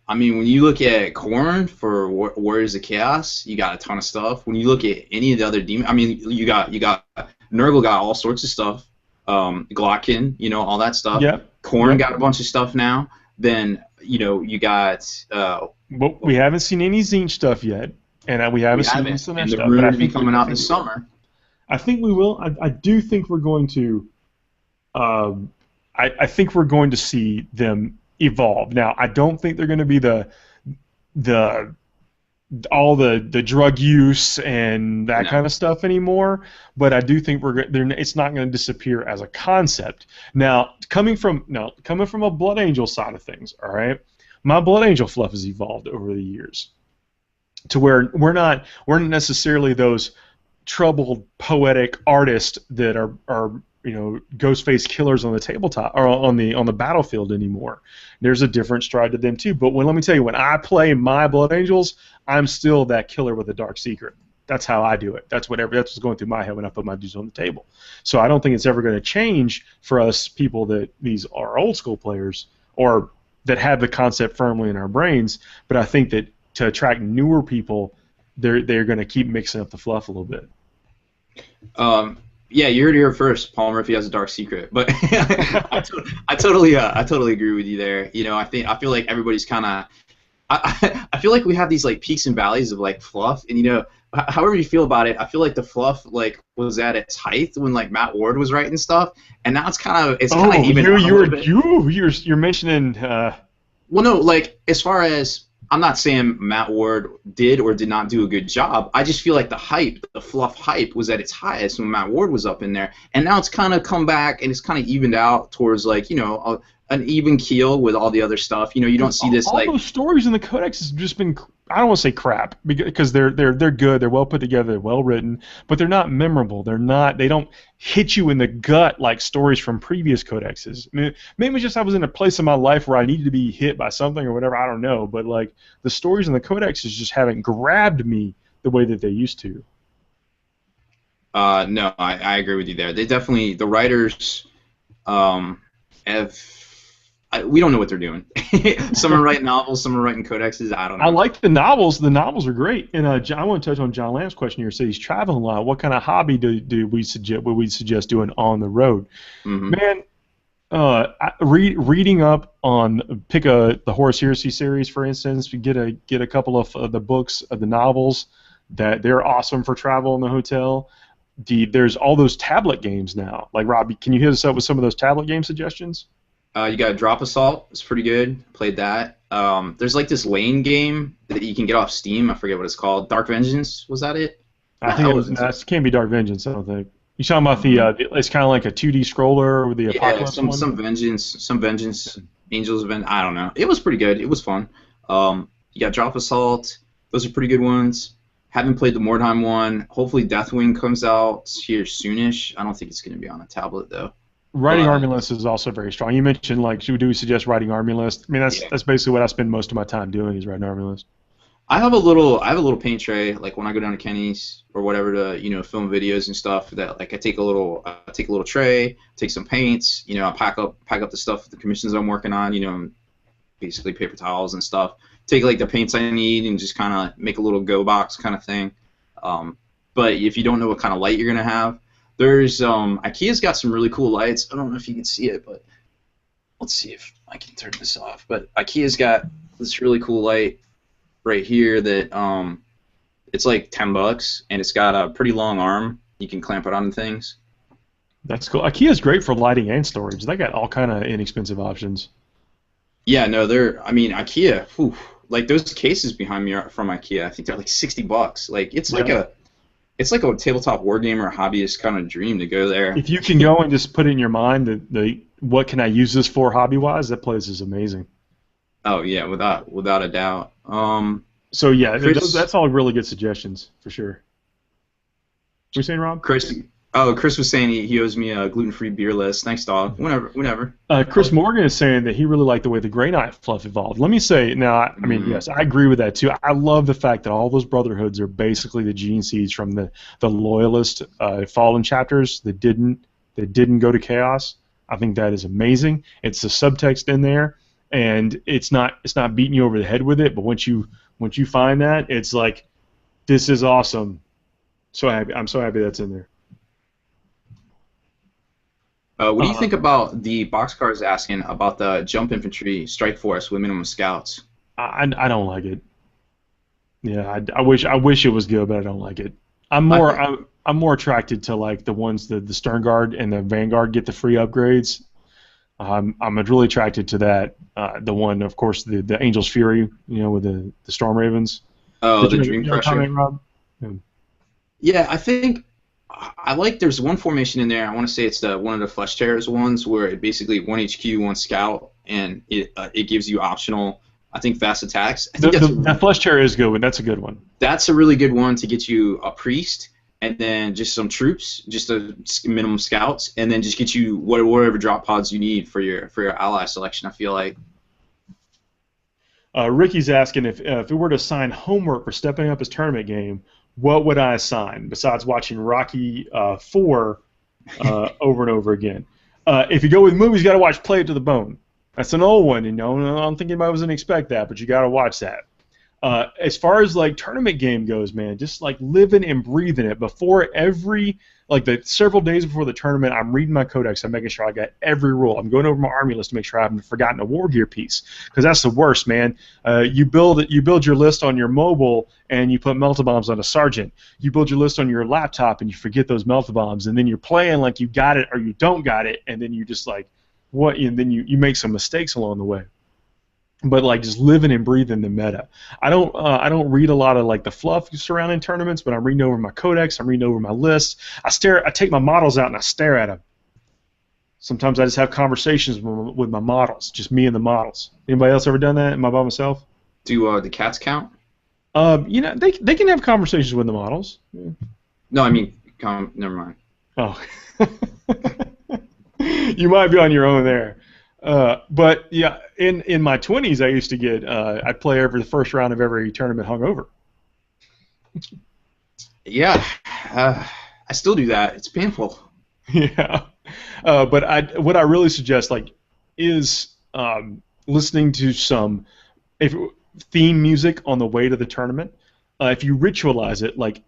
I mean, when you look at Khorne for Warriors of Chaos, you got a ton of stuff. When you look at any of the other demons, I mean, you got Nurgle got all sorts of stuff. Glockin, you know, all that stuff. Yeah. Khorne got a bunch of stuff now. Then, you know, you got. But we haven't seen any Tzeentch stuff yet, and we haven't seen any Slaanesh stuff. And the rumor to be coming out this summer. I think we will. I do think we're going to. I think we're going to see them evolve. Now, I don't think they're going to be all the drug use and that kind of stuff anymore. But I do think it's not going to disappear as a concept. Now, coming from a Blood Angel side of things, all right, my Blood Angel fluff has evolved over the years to where we're not necessarily those troubled poetic artists that are you know, Ghostface killers on the tabletop or on the battlefield anymore. There's a different stride to them too. But let me tell you, when I play my Blood Angels, I'm still that killer with a dark secret. That's how I do it. That's what's going through my head when I put my dudes on the table. So I don't think it's ever going to change for us people that these are old school players or that have the concept firmly in our brains. But I think that to attract newer people, they're going to keep mixing up the fluff a little bit. Yeah, you heard it here first. Paul Murphy has a dark secret, but I totally agree with you there. You know, I feel like everybody's kind of, I feel like we have these like peaks and valleys of like fluff, and you know, however you feel about it, I feel like the fluff like was at its height when like Matt Ward was writing stuff, and now it's kind of even. You're mentioning. Well, no, like as far as. I'm not saying Matt Ward did or did not do a good job. I just feel like the fluff hype was at its highest when Matt Ward was up in there. And now it's kind of come back and it's kind of evened out towards, like, you know, an even keel with all the other stuff. You know, you don't see this, all those stories in the Codex has just been, I don't want to say crap, because they're good, they're well put together, they're well written, but they're not memorable. They don't hit you in the gut like stories from previous codexes. I mean, maybe it's just I was in a place in my life where I needed to be hit by something or whatever, I don't know, but like the stories in the codexes just haven't grabbed me the way that they used to. No, I agree with you there. They definitely, the writers we don't know what they're doing. Some are writing novels, some are writing codexes. I don't know. I like the novels. The novels are great. And I want to touch on John Lamb's question here. He said he's traveling a lot. What kind of hobby would we suggest doing on the road? Mm-hmm. Man, reading up on the Horus Heresy series, for instance. Get a couple of the books of the novels that they're awesome for travel in the hotel. There's all those tablet games now. Like Robbie, can you hit us up with some of those tablet game suggestions? You got Drop Assault. It's pretty good. Played that. There's like this lane game that you can get off Steam. I forget what it's called. Dark Vengeance. Was that it? I think it can't be Dark Vengeance. I don't think. You talking about it's kind of like a 2D scroller with the apocalypse one? Some Vengeance, Angels of I don't know. It was pretty good. It was fun. You got Drop Assault. Those are pretty good ones. Haven't played the Mordheim one. Hopefully Deathwing comes out here soonish. I don't think it's going to be on a tablet though. Writing Army List is also very strong. You mentioned, like, do we suggest writing Army List? I mean, that's basically what I spend most of my time doing is writing Army List. I have a little paint tray, like when I go down to Kenny's or whatever to film videos and stuff. That like I take a little tray, take some paints, I pack up the stuff, the commissions I'm working on, basically paper towels and stuff. Take like the paints I need and just kind of make a little go box kind of thing. But if you don't know what kind of light you're gonna have. There's IKEA's got some really cool lights. I don't know if you can see it, but let's see if I can turn this off. But IKEA's got this really cool light right here that it's like $10 and it's got a pretty long arm. You can clamp it on things. That's cool. IKEA's great for lighting and storage. They got all kind of inexpensive options. Yeah, no, IKEA. Whew, like those cases behind me are from IKEA. I think they're like $60. Like it's like a tabletop wargamer or hobbyist kind of dream to go there. If you can go and just put it in your mind that what can I use this for hobby-wise, that place is amazing. Oh yeah, without a doubt. So yeah, Chris, that's all really good suggestions for sure. What are you saying, Rob? Chris, Chris was saying he owes me a gluten-free beer list. Thanks, dog. Whenever. Chris Morgan is saying that he really liked the way the Grey Knight fluff evolved. Let me say now, I mean, yes, I agree with that too. I love the fact that all those brotherhoods are basically the gene seeds from the loyalist fallen chapters that didn't go to chaos. I think that is amazing. It's the subtext in there, and it's not beating you over the head with it. But once you find that, it's like, this is awesome. So happy. I'm so happy that's in there. What do you think about the boxcars asking about the jump infantry strike force with minimum scouts? I don't like it. Yeah, I wish it was good, but I don't like it. I'm more attracted to like the ones that the Stern Guard and the Vanguard get the free upgrades. I'm really attracted to that. The one, of course, the Angel's Fury, with the Storm Ravens. Oh, the Dream Crusher. Rob? Yeah, I think I like. There's one formation in there. I want to say it's one of the Flesh Tearers ones where it basically 1 HQ, 1 Scout, and it gives you optional, I think, fast attacks. I think that Flesh Tearer is good one. That's a good one. That's a really good one to get you a priest and then just some troops, just a minimum scouts, and then just get you whatever drop pods you need for your ally selection. I feel like. Ricky's asking if we were to assign homework for stepping up his tournament game, what would I assign besides watching Rocky 4 over and over again? If you go with movies, you got to watch Play It to the Bone. That's an old one, I don't think anybody was going to expect that, but you got to watch that. As far as like tournament game goes, man, just like living and breathing it before the several days before the tournament, I'm reading my codex. I'm making sure I got every rule. I'm going over my army list to make sure I haven't forgotten a war gear piece, because that's the worst, man. You build your list on your mobile and you put melta bombs on a sergeant. You build your list on your laptop and you forget those melta bombs, and then you're playing like you got it or you don't got it, and then you just like what? And then you make some mistakes along the way. But like just living and breathing the meta. I don't read a lot of like the fluff surrounding tournaments, but I'm reading over my codex. I'm reading over my list. I take my models out and I stare at them. Sometimes I just have conversations with my models, just me and the models. Anybody else ever done that? Am I by myself? Do the cats count? They can have conversations with the models. Yeah. No, I mean, never mind. Oh, you might be on your own there. But yeah, in my 20s, I used to get I'd play over the first round of every tournament hungover. Yeah, I still do that. It's painful. Yeah, but what I really suggest is listening to some theme music on the way to the tournament. If you ritualize it, like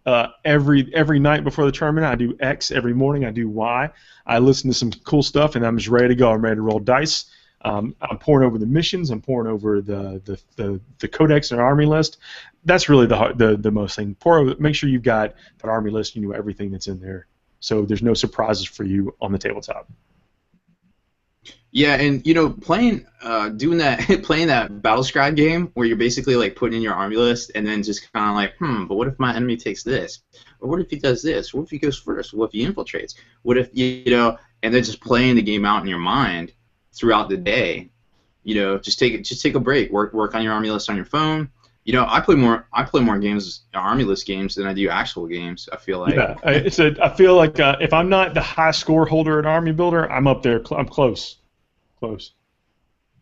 every night before the tournament, I do X. Every morning, I do Y. I listen to some cool stuff, and I'm just ready to go. I'm ready to roll dice. I'm pouring over the missions. I'm pouring over the codex and army list. That's really the most thing. Make sure you've got that army list. You know everything that's in there, so there's no surprises for you on the tabletop. Yeah, and playing that Battle Scribe game where you're basically like putting in your army list and then just kind of like, but what if my enemy takes this? Or what if he does this? What if he goes first? What if he infiltrates? What if and then just playing the game out in your mind throughout the day. Just take a break. Work on your army list on your phone. I play more games, army list games, than I do actual games. I feel like. Yeah, I feel like if I'm not the high score holder at Army Builder, I'm up there. I'm close. Close.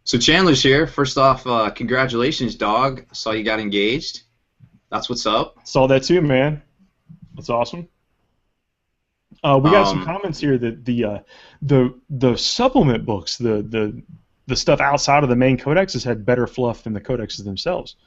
So Chandler's here. First off, congratulations, dog. I saw you got engaged. That's what's up. Saw that too, man. That's awesome. We got some comments here that the supplement books, the stuff outside of the main codexes had better fluff than the codexes themselves.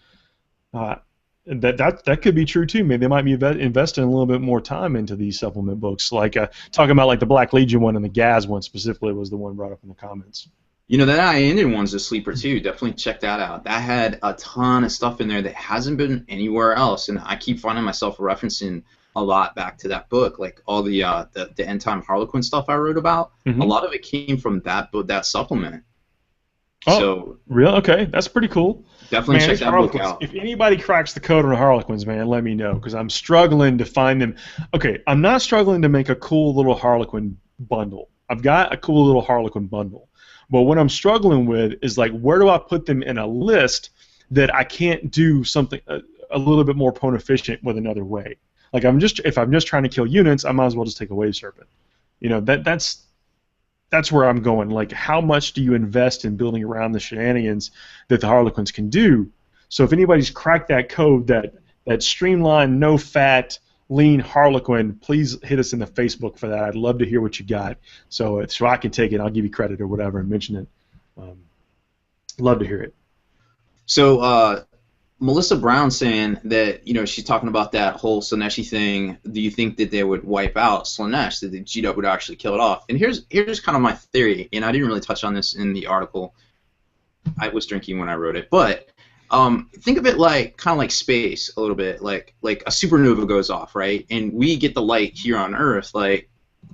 That could be true too. Maybe they might be investing a little bit more time into these supplement books. Like talking about like the Black Legion one and the Gaz one specifically was the one brought up in the comments. That I-Indian one's a sleeper too. Definitely check that out. That had a ton of stuff in there that hasn't been anywhere else, and I keep finding myself referencing a lot back to that book, like all the end time Harlequin stuff I wrote about. Mm-hmm. A lot of it came from that book, that supplement. Oh, so, real? Okay, that's pretty cool. Definitely check that book out. If anybody cracks the code on Harlequins, man, let me know, because I'm struggling to find them. Okay, I'm not struggling to make a cool little Harlequin bundle. I've got a cool little Harlequin bundle. But what I'm struggling with is like, where do I put them in a list that I can't do something a little bit more opponent efficient with another way? Like if I'm just trying to kill units, I might as well just take a Wave Serpent. You know, that's where I'm going. Like, how much do you invest in building around the shenanigans that the Harlequins can do? So if anybody's cracked that code, that streamlined, no fat, lean Harlequin, please hit us in the Facebook for that. I'd love to hear what you got. So I can take it. I'll give you credit or whatever and mention it. Love to hear it. So Melissa Brown saying that, you know, she's talking about that whole Slaaneshi thing. Do you think that they would wipe out Slaanesh, that the G-Dub would actually kill it off? And here's kind of my theory, and I didn't really touch on this in the article. I was drinking when I wrote it, but think of it like kind of like space a little bit, like a supernova goes off, right? And we get the light here on Earth like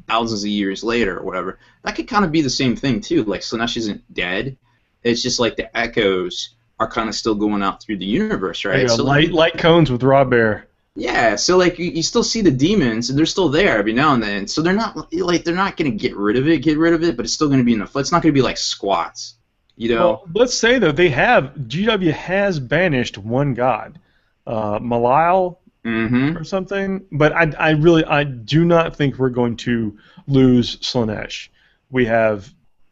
thousands of years later or whatever. That could kind of be the same thing too. Like Slaanesh isn't dead. It's just like the echoes are kind of still going out through the universe, right? Yeah, so light cones with Raw Bear. Yeah, so like you still see the demons, and they're still there every now and then. So they're not gonna get rid of it, but it's still gonna be enough. It's not gonna be like squats. You know? Well, let's say though GW has banished one god, Malile or something. But I do not think we're going to lose Slaanesh.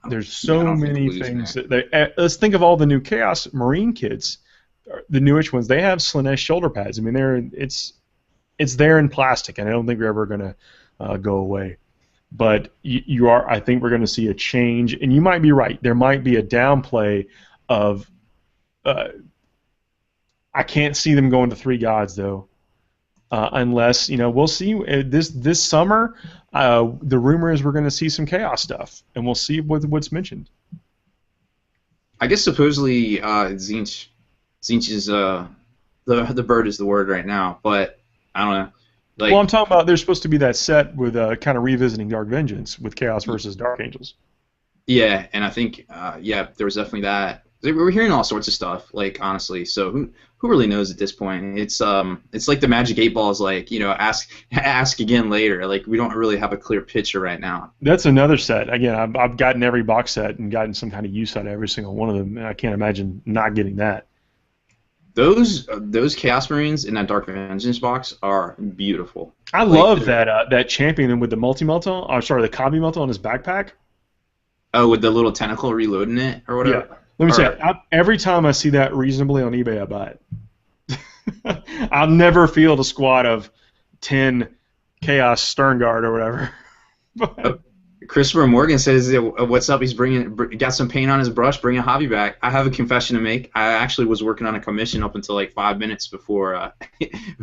There's so many things let's think of all the new Chaos Marine kids, the newish ones. They have Slaanesh shoulder pads. I mean, it's there in plastic, and I don't think we're ever going to go away. But I think we're going to see a change, and you might be right. There might be a downplay of. I can't see them going to 3 gods though, unless we'll see this summer. The rumor is we're going to see some chaos stuff, and we'll see what's mentioned. I guess supposedly Tzeentch is the bird is the word right now, but I don't know. Like, well, I'm talking about there's supposed to be that set with kind of revisiting Dark Vengeance with Chaos versus Dark Angels. Yeah, and I think there was definitely that. We're hearing all sorts of stuff, like, honestly. So who really knows at this point? It's like the Magic 8 Ball is like, ask again later. Like, we don't really have a clear picture right now. That's another set. Again, I've gotten every box set and gotten some kind of use out of every single one of them, and I can't imagine not getting that. Those Chaos Marines in that Dark Vengeance box are beautiful. I love that champion with the multi-melt on, the Kabi melt on his backpack. Oh, with the little tentacle reloading it or whatever. Yeah. Let me say, every time I see that reasonably on eBay, I buy it. I'll never field a squad of 10 Chaos Sternguard or whatever. Christopher Morgan says, "What's up? He's got some paint on his brush. Bring a hobby back." I have a confession to make. I actually was working on a commission up until like 5 minutes before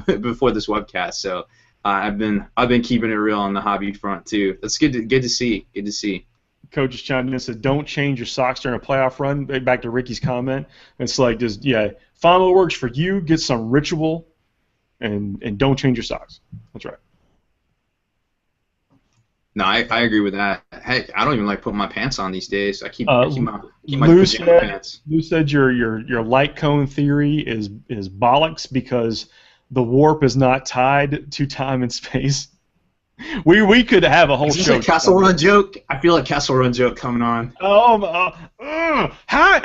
before this webcast. So I've been keeping it real on the hobby front too. That's good to see. Good to see. Coach just chimed in and said, "Don't change your socks during a playoff run." Back to Ricky's comment. It's like find what works for you. Get some ritual, and don't change your socks. That's right. No, I agree with that. Heck, I don't even like putting my pants on these days. I keep my pajama pants. Lou said your light cone theory is bollocks because the warp is not tied to time and space. We could have a whole show. Is this a Castle Run joke? I feel like Castle Run joke coming on. How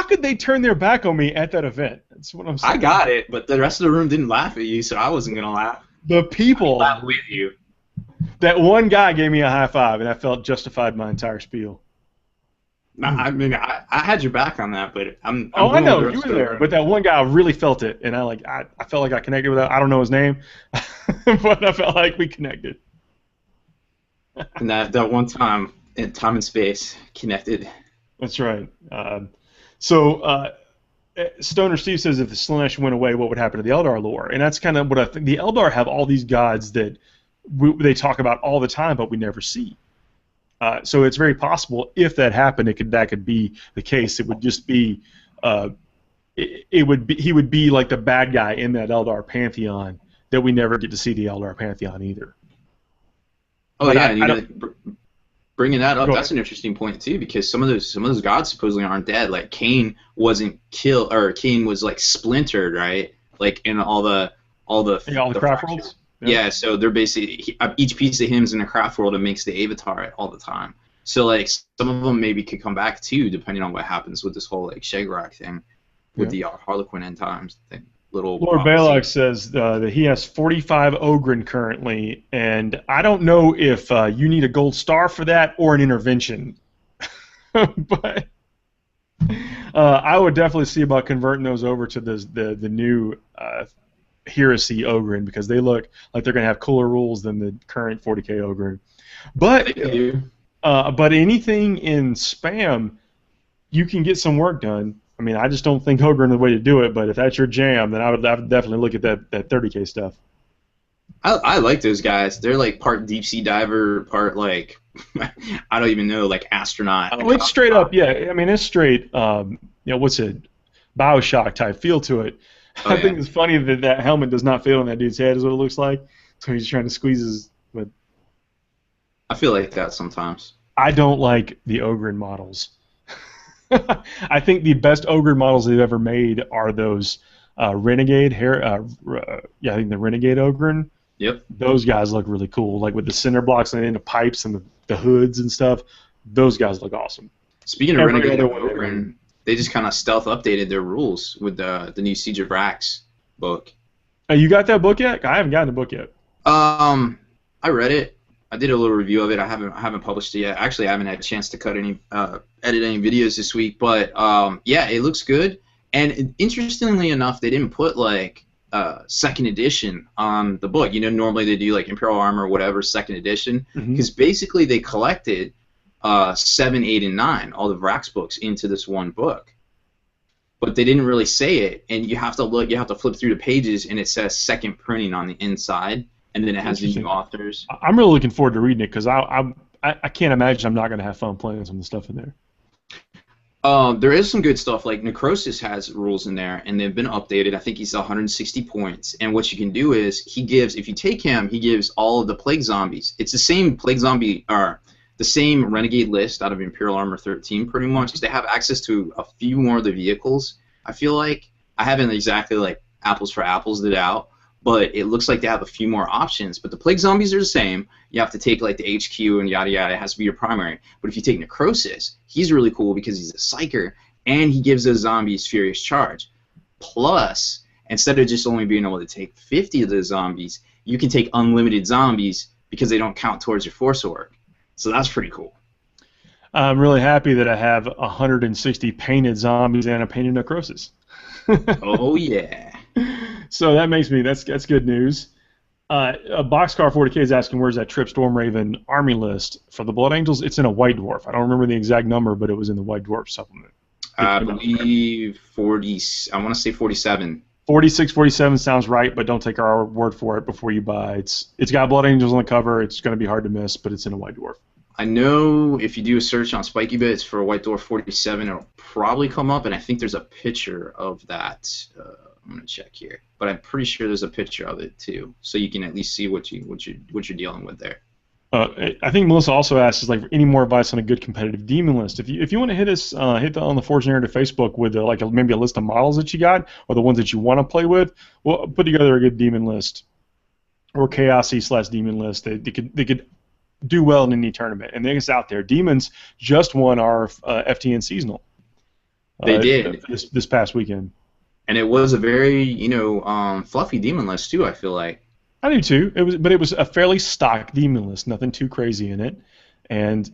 could they turn their back on me at that event? That's what I'm saying. I got it, but the rest of the room didn't laugh at you, so I wasn't gonna laugh. The people laugh with you. That one guy gave me a high five, and I felt justified my entire spiel. I mean, I had your back on that, but I'm I know you were there, but that one guy really felt it, and I felt like I connected with that. I don't know his name, but I felt like we connected. And that one time in time and space connected. That's right. So Stoner Steve says if the Slaanesh went away, what would happen to the Eldar lore? And that's kind of what I think. The Eldar have all these gods that they talk about all the time, but we never see. So it's very possible if that happened, that could be the case. It would just be, he would be like the bad guy in that Eldar pantheon that we never get to see the Eldar pantheon either. Oh, but yeah, bringing that up, that's an interesting point too, because some of those gods supposedly aren't dead. Like Cain wasn't killed, or Cain was like splintered, right? Like in all the craft worlds. Yeah, so they're basically each piece of him is in a craft world and makes the avatar all the time. So like some of them maybe could come back too, depending on what happens with this whole like Shagrok thing with the Harlequin end times thing. Little Lord Balak says that he has 45 Ogren currently, and I don't know if you need a gold star for that or an intervention. But I would definitely see about converting those over to the new Heresy Ogren, because they look like they're going to have cooler rules than the current 40k Ogren. But anything in spam, you can get some work done. I mean, I just don't think Ogren is the way to do it, but if that's your jam, then I would definitely look at that 30k stuff. I like those guys. They're like part deep sea diver, part like I don't even know, like astronaut. Oh, it's straight up, yeah. I mean, it's straight. What's it? BioShock type feel to it. Oh, I think it's funny that helmet does not fit on that dude's head, is what it looks like. So he's trying to squeeze his. But I feel like that sometimes. I don't like the Ogren models. I think the best Ogren models they've ever made are those Renegade hair. I think the Renegade Ogren. Yep. Those guys look really cool, like with the cinder blocks and the pipes and the hoods and stuff. Those guys look awesome. Speaking of Renegade Ogren, they just kind of stealth updated their rules with the new Siege of Rax book. You got that book yet? I haven't gotten the book yet. I read it. I did a little review of it. I haven't published it yet. Actually, I haven't had a chance to edit any videos this week. But yeah, it looks good. And interestingly enough, they didn't put like second edition on the book. You know, normally they do like Imperial Armor or whatever, second edition, because basically they collected 7, 8, and 9, all the Vrax books, into this one book. But they didn't really say it, and you have to look. You have to flip through the pages, and it says second printing on the inside. And then it has the new authors. I'm really looking forward to reading it, because I can't imagine I'm not going to have fun playing some of the stuff in there. There is some good stuff. Like Necrosis has rules in there, and they've been updated. I think he's 160 points. And what you can do is if you take him, he gives all of the Plague Zombies. It's the same Plague Zombie, or the same Renegade list out of Imperial Armor 13, pretty much. They have access to a few more of the vehicles. I feel like I haven't exactly like apples for apples it out, but it looks like they have a few more options. But the Plague Zombies are the same. You have to take like the HQ and yada yada. It has to be your primary. But if you take Necrosis, he's really cool because he's a Psyker, and he gives those zombies Furious Charge. Plus, instead of just only being able to take 50 of the zombies, you can take unlimited zombies because they don't count towards your Force Org. So that's pretty cool. I'm really happy that I have 160 painted zombies and a painted Necrosis. Oh yeah. So that's good news. A Boxcar 40K is asking where's that Trip Stormraven army list for the Blood Angels. It's in a White Dwarf. I don't remember the exact number, but it was in the White Dwarf supplement. I believe 40. I want to say 47. 46, 47 sounds right, but don't take our word for it before you buy. It's got Blood Angels on the cover. It's going to be hard to miss, but it's in a White Dwarf. I know if you do a search on Spiky Bits for a White Dwarf 47, it'll probably come up, and I think there's a picture of that. I'm gonna check here, but I'm pretty sure there's a picture of it too, so you can at least see what you're dealing with there. I think Melissa also asks is like any more advice on a good competitive demon list. If you want to hit us on the Forge Narrative Facebook with maybe a list of models that you got or the ones that you want to play with, we'll put together a good demon list or chaosy/demon list. They could do well in any tournament, and it's out there. Demons just won our FTN seasonal. They did this past weekend. And it was a very, fluffy demon list too, I feel like. I do too. It was a fairly stock demon list, nothing too crazy in it,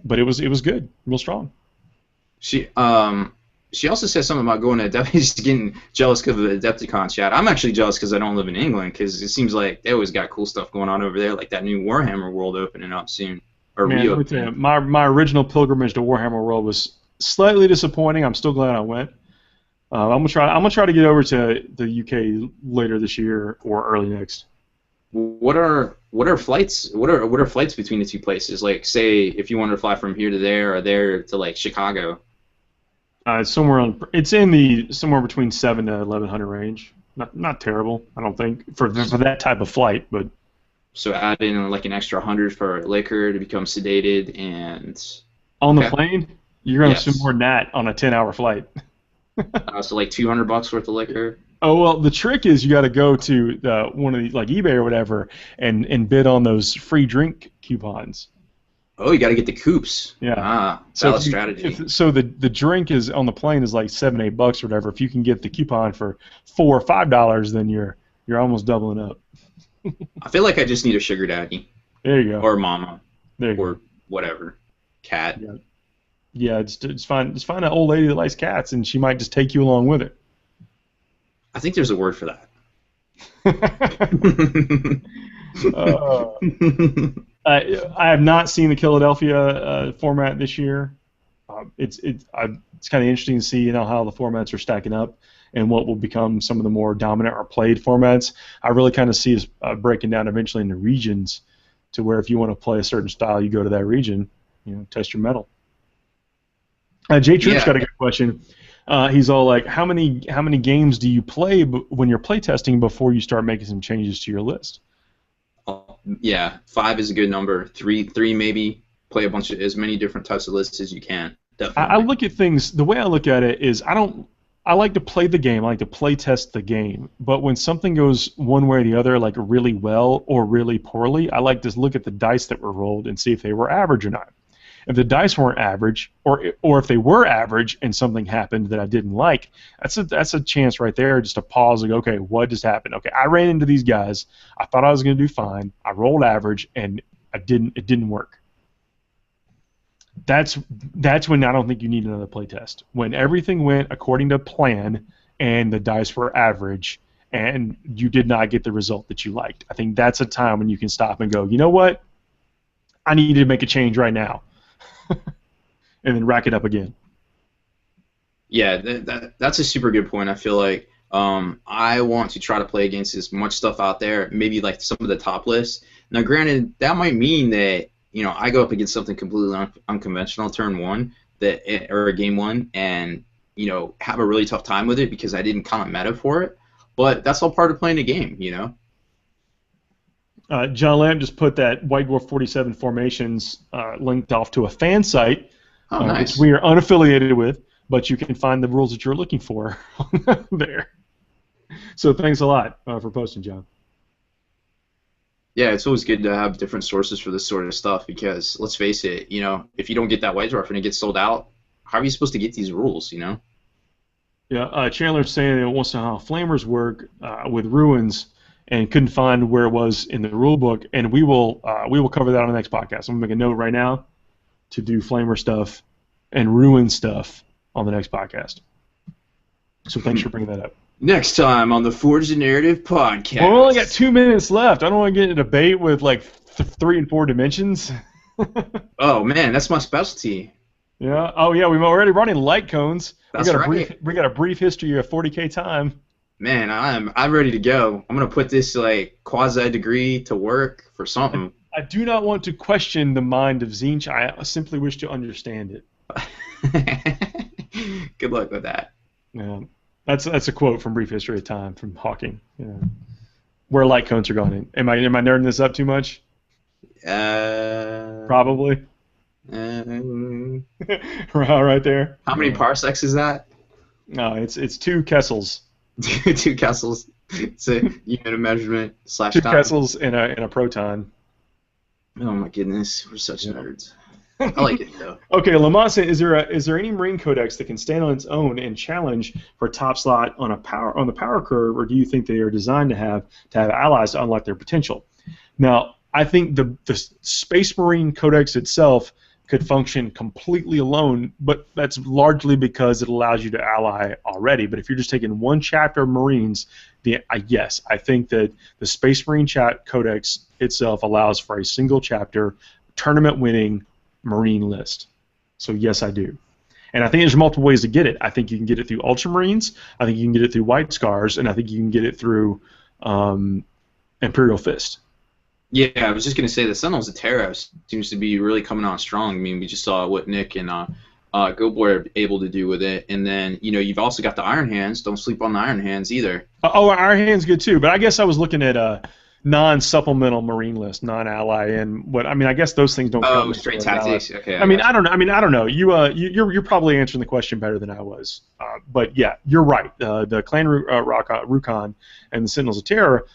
but it was good, real strong. She also said something about going to She's getting jealous because of the Adepticon chat. I'm actually jealous because I don't live in England, because it seems like they always got cool stuff going on over there, like that new Warhammer world opening up soon. Man, let me tell you, my original pilgrimage to Warhammer World was slightly disappointing. I'm still glad I went. I'm gonna try to get over to the UK later this year or early next. What are flights? What are flights between the two places? Like, say, if you wanted to fly from here to there or there to like Chicago. It's somewhere between 7 to 1100 range. Not terrible, I don't think, for that type of flight, but. So add in like an extra 100 for liquor to become sedated and. On the plane, you're gonna spend more than that on a 10-hour flight. So like $200 worth of liquor. Oh well, the trick is you got to go to one of these like eBay or whatever and bid on those free drink coupons. Oh, you got to get the coops. Yeah. Valid strategy. So the drink is on the plane is like $7-8 or whatever. If you can get the coupon for $4 or $5, then you're almost doubling up. I feel like I just need a sugar daddy. There you go. Or mama. There you or go. Whatever. Cat. Yeah. It's fine. Just find an old lady that likes cats, and she might just take you along with it. I think there's a word for that. I have not seen the Philadelphia format this year. It's kind of interesting to see how the formats are stacking up and what will become some of the more dominant or played formats. I really kind of see us breaking down eventually into regions, to where if you want to play a certain style, you go to that region, test your mettle. Jay Troop's got a good question. He's all like, how many games do you play when you're playtesting before you start making some changes to your list? Yeah, 5 is a good number. Three maybe. Play as many different types of lists as you can. Definitely. I look at things, the way I look at it is I like to play the game, I like to play test the game, but when something goes one way or the other, like really well or really poorly, I like to look at the dice that were rolled and see if they were average or not. If the dice weren't average, or if they were average and something happened that I didn't like, that's a chance right there just to pause and go, okay, what just happened? Okay, I ran into these guys. I thought I was going to do fine. I rolled average, and it didn't work. That's when I don't think you need another playtest. When everything went according to plan and the dice were average and you did not get the result that you liked, I think that's a time when you can stop and go, you know what? I need to make a change right now. And then rack it up again. Yeah, that's a super good point. I feel like I want to try to play against as much stuff out there, maybe like some of the top lists. Now, granted, that might mean that I go up against something completely unconventional turn one, or game one, and have a really tough time with it because I didn't come meta for it. But that's all part of playing the game, John Lamb just put that White Dwarf 47 formations linked off to a fan site, nice. Which we are unaffiliated with, but you can find the rules that you're looking for there. So thanks a lot for posting, John. Yeah, it's always good to have different sources for this sort of stuff because, let's face it, if you don't get that White Dwarf and it gets sold out, how are you supposed to get these rules, Yeah, Chandler's saying it wants to know how Flamers work with Ruins, and couldn't find where it was in the rule book, and we will cover that on the next podcast. I'm gonna make a note right now to do Flamer stuff and Ruin stuff on the next podcast. So thanks for bringing that up. Next time on the Forge the Narrative podcast. Well, we only got 2 minutes left. I don't want to get in a debate with like 3 and 4 dimensions. Oh man, that's my specialty. Yeah. Oh yeah, we've already running light cones. That's right. We got a brief history of 40K time. Man, I'm ready to go. I'm gonna put this like quasi degree to work for something. I do not want to question the mind of Zinch. I simply wish to understand it. Good luck with that. Yeah, that's a quote from Brief History of Time from Hawking. Yeah. Where light cones are going in. Am I nerding this up too much? Probably. Right there. How many parsecs is that? No, it's 2 Kessels. 2 Kessels. It's a unit of measurement / 2 Kessels in a proton. Oh my goodness, we're such nerds. I like it though. Okay, Lamont said, is there any Marine Codex that can stand on its own and challenge for top slot on the power curve, or do you think they are designed to have allies to unlock their potential? Now, I think the Space Marine Codex itself could function completely alone, but that's largely because it allows you to ally already. But if you're just taking one chapter of Marines, yes, I think that the Space Marine Codex itself allows for a single chapter, tournament-winning Marine list. So yes, I do. And I think there's multiple ways to get it. I think you can get it through Ultramarines, I think you can get it through White Scars, and I think you can get it through Imperial Fist. Yeah, I was just going to say the Sentinels of Terra seems to be really coming on strong. I mean, we just saw what Nick and Goldboy are able to do with it. And then, you've also got the Iron Hands. Don't sleep on the Iron Hands either. Oh, Iron Hands good too. But I guess I was looking at non-supplemental marine list, non-ally, and what I mean. I guess those things don't count. Oh, straight tactics. Okay. I mean, I don't know. I mean, I don't know. You're probably answering the question better than I was. But yeah, you're right. The Clan Rukon and the Sentinels of Terror,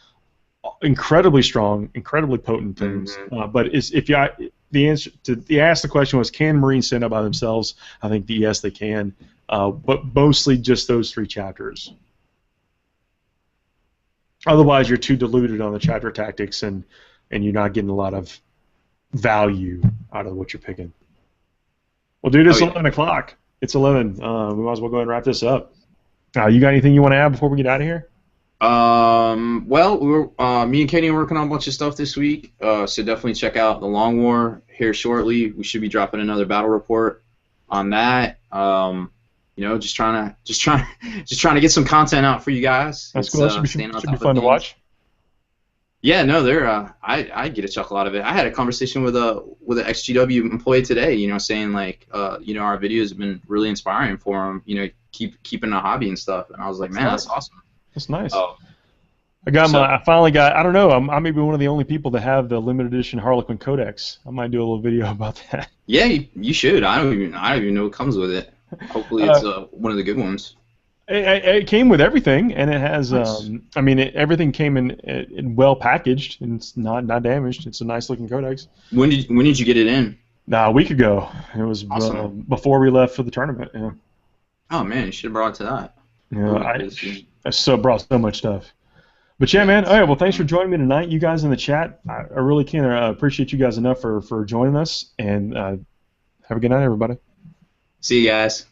incredibly strong, incredibly potent things. But if you the answer to ask the question was, can Marines stand up by themselves? I think yes, they can. But mostly just those 3 chapters. Otherwise, you're too diluted on the chapter tactics, and you're not getting a lot of value out of what you're picking. Well, dude, it's 11 o'clock. It's 11. We might as well go ahead and wrap this up. You got anything you want to add before we get out of here? Well, me and Kenny are working on a bunch of stuff this week, so definitely check out the Long War here shortly. We should be dropping another battle report on that. You know, just trying to get some content out for you guys. That's cool. That should be fun to watch. Yeah, no, I get a chuckle out of it. I had a conversation with an XGW employee today. You know, saying like, you know, our videos have been really inspiring for him. You know, keeping a hobby and stuff. And I was like, man, that's awesome. That's nice. I finally got. I don't know. I may be one of the only people that have the limited edition Harlequin Codex. I might do a little video about that. Yeah, you should. I don't even know what comes with it. Hopefully, it's one of the good ones. It came with everything, and it has. Nice. I mean, everything came in well packaged, and it's not damaged. It's a nice looking codex. When did you get it in? A week ago. It was awesome. Before we left for the tournament. Yeah. Oh man, you should have brought it to that. Yeah, I brought so much stuff. But yeah, man. All right. Well, thanks for joining me tonight, you guys in the chat. I really can't appreciate you guys enough for joining us, and have a good night, everybody. See you guys.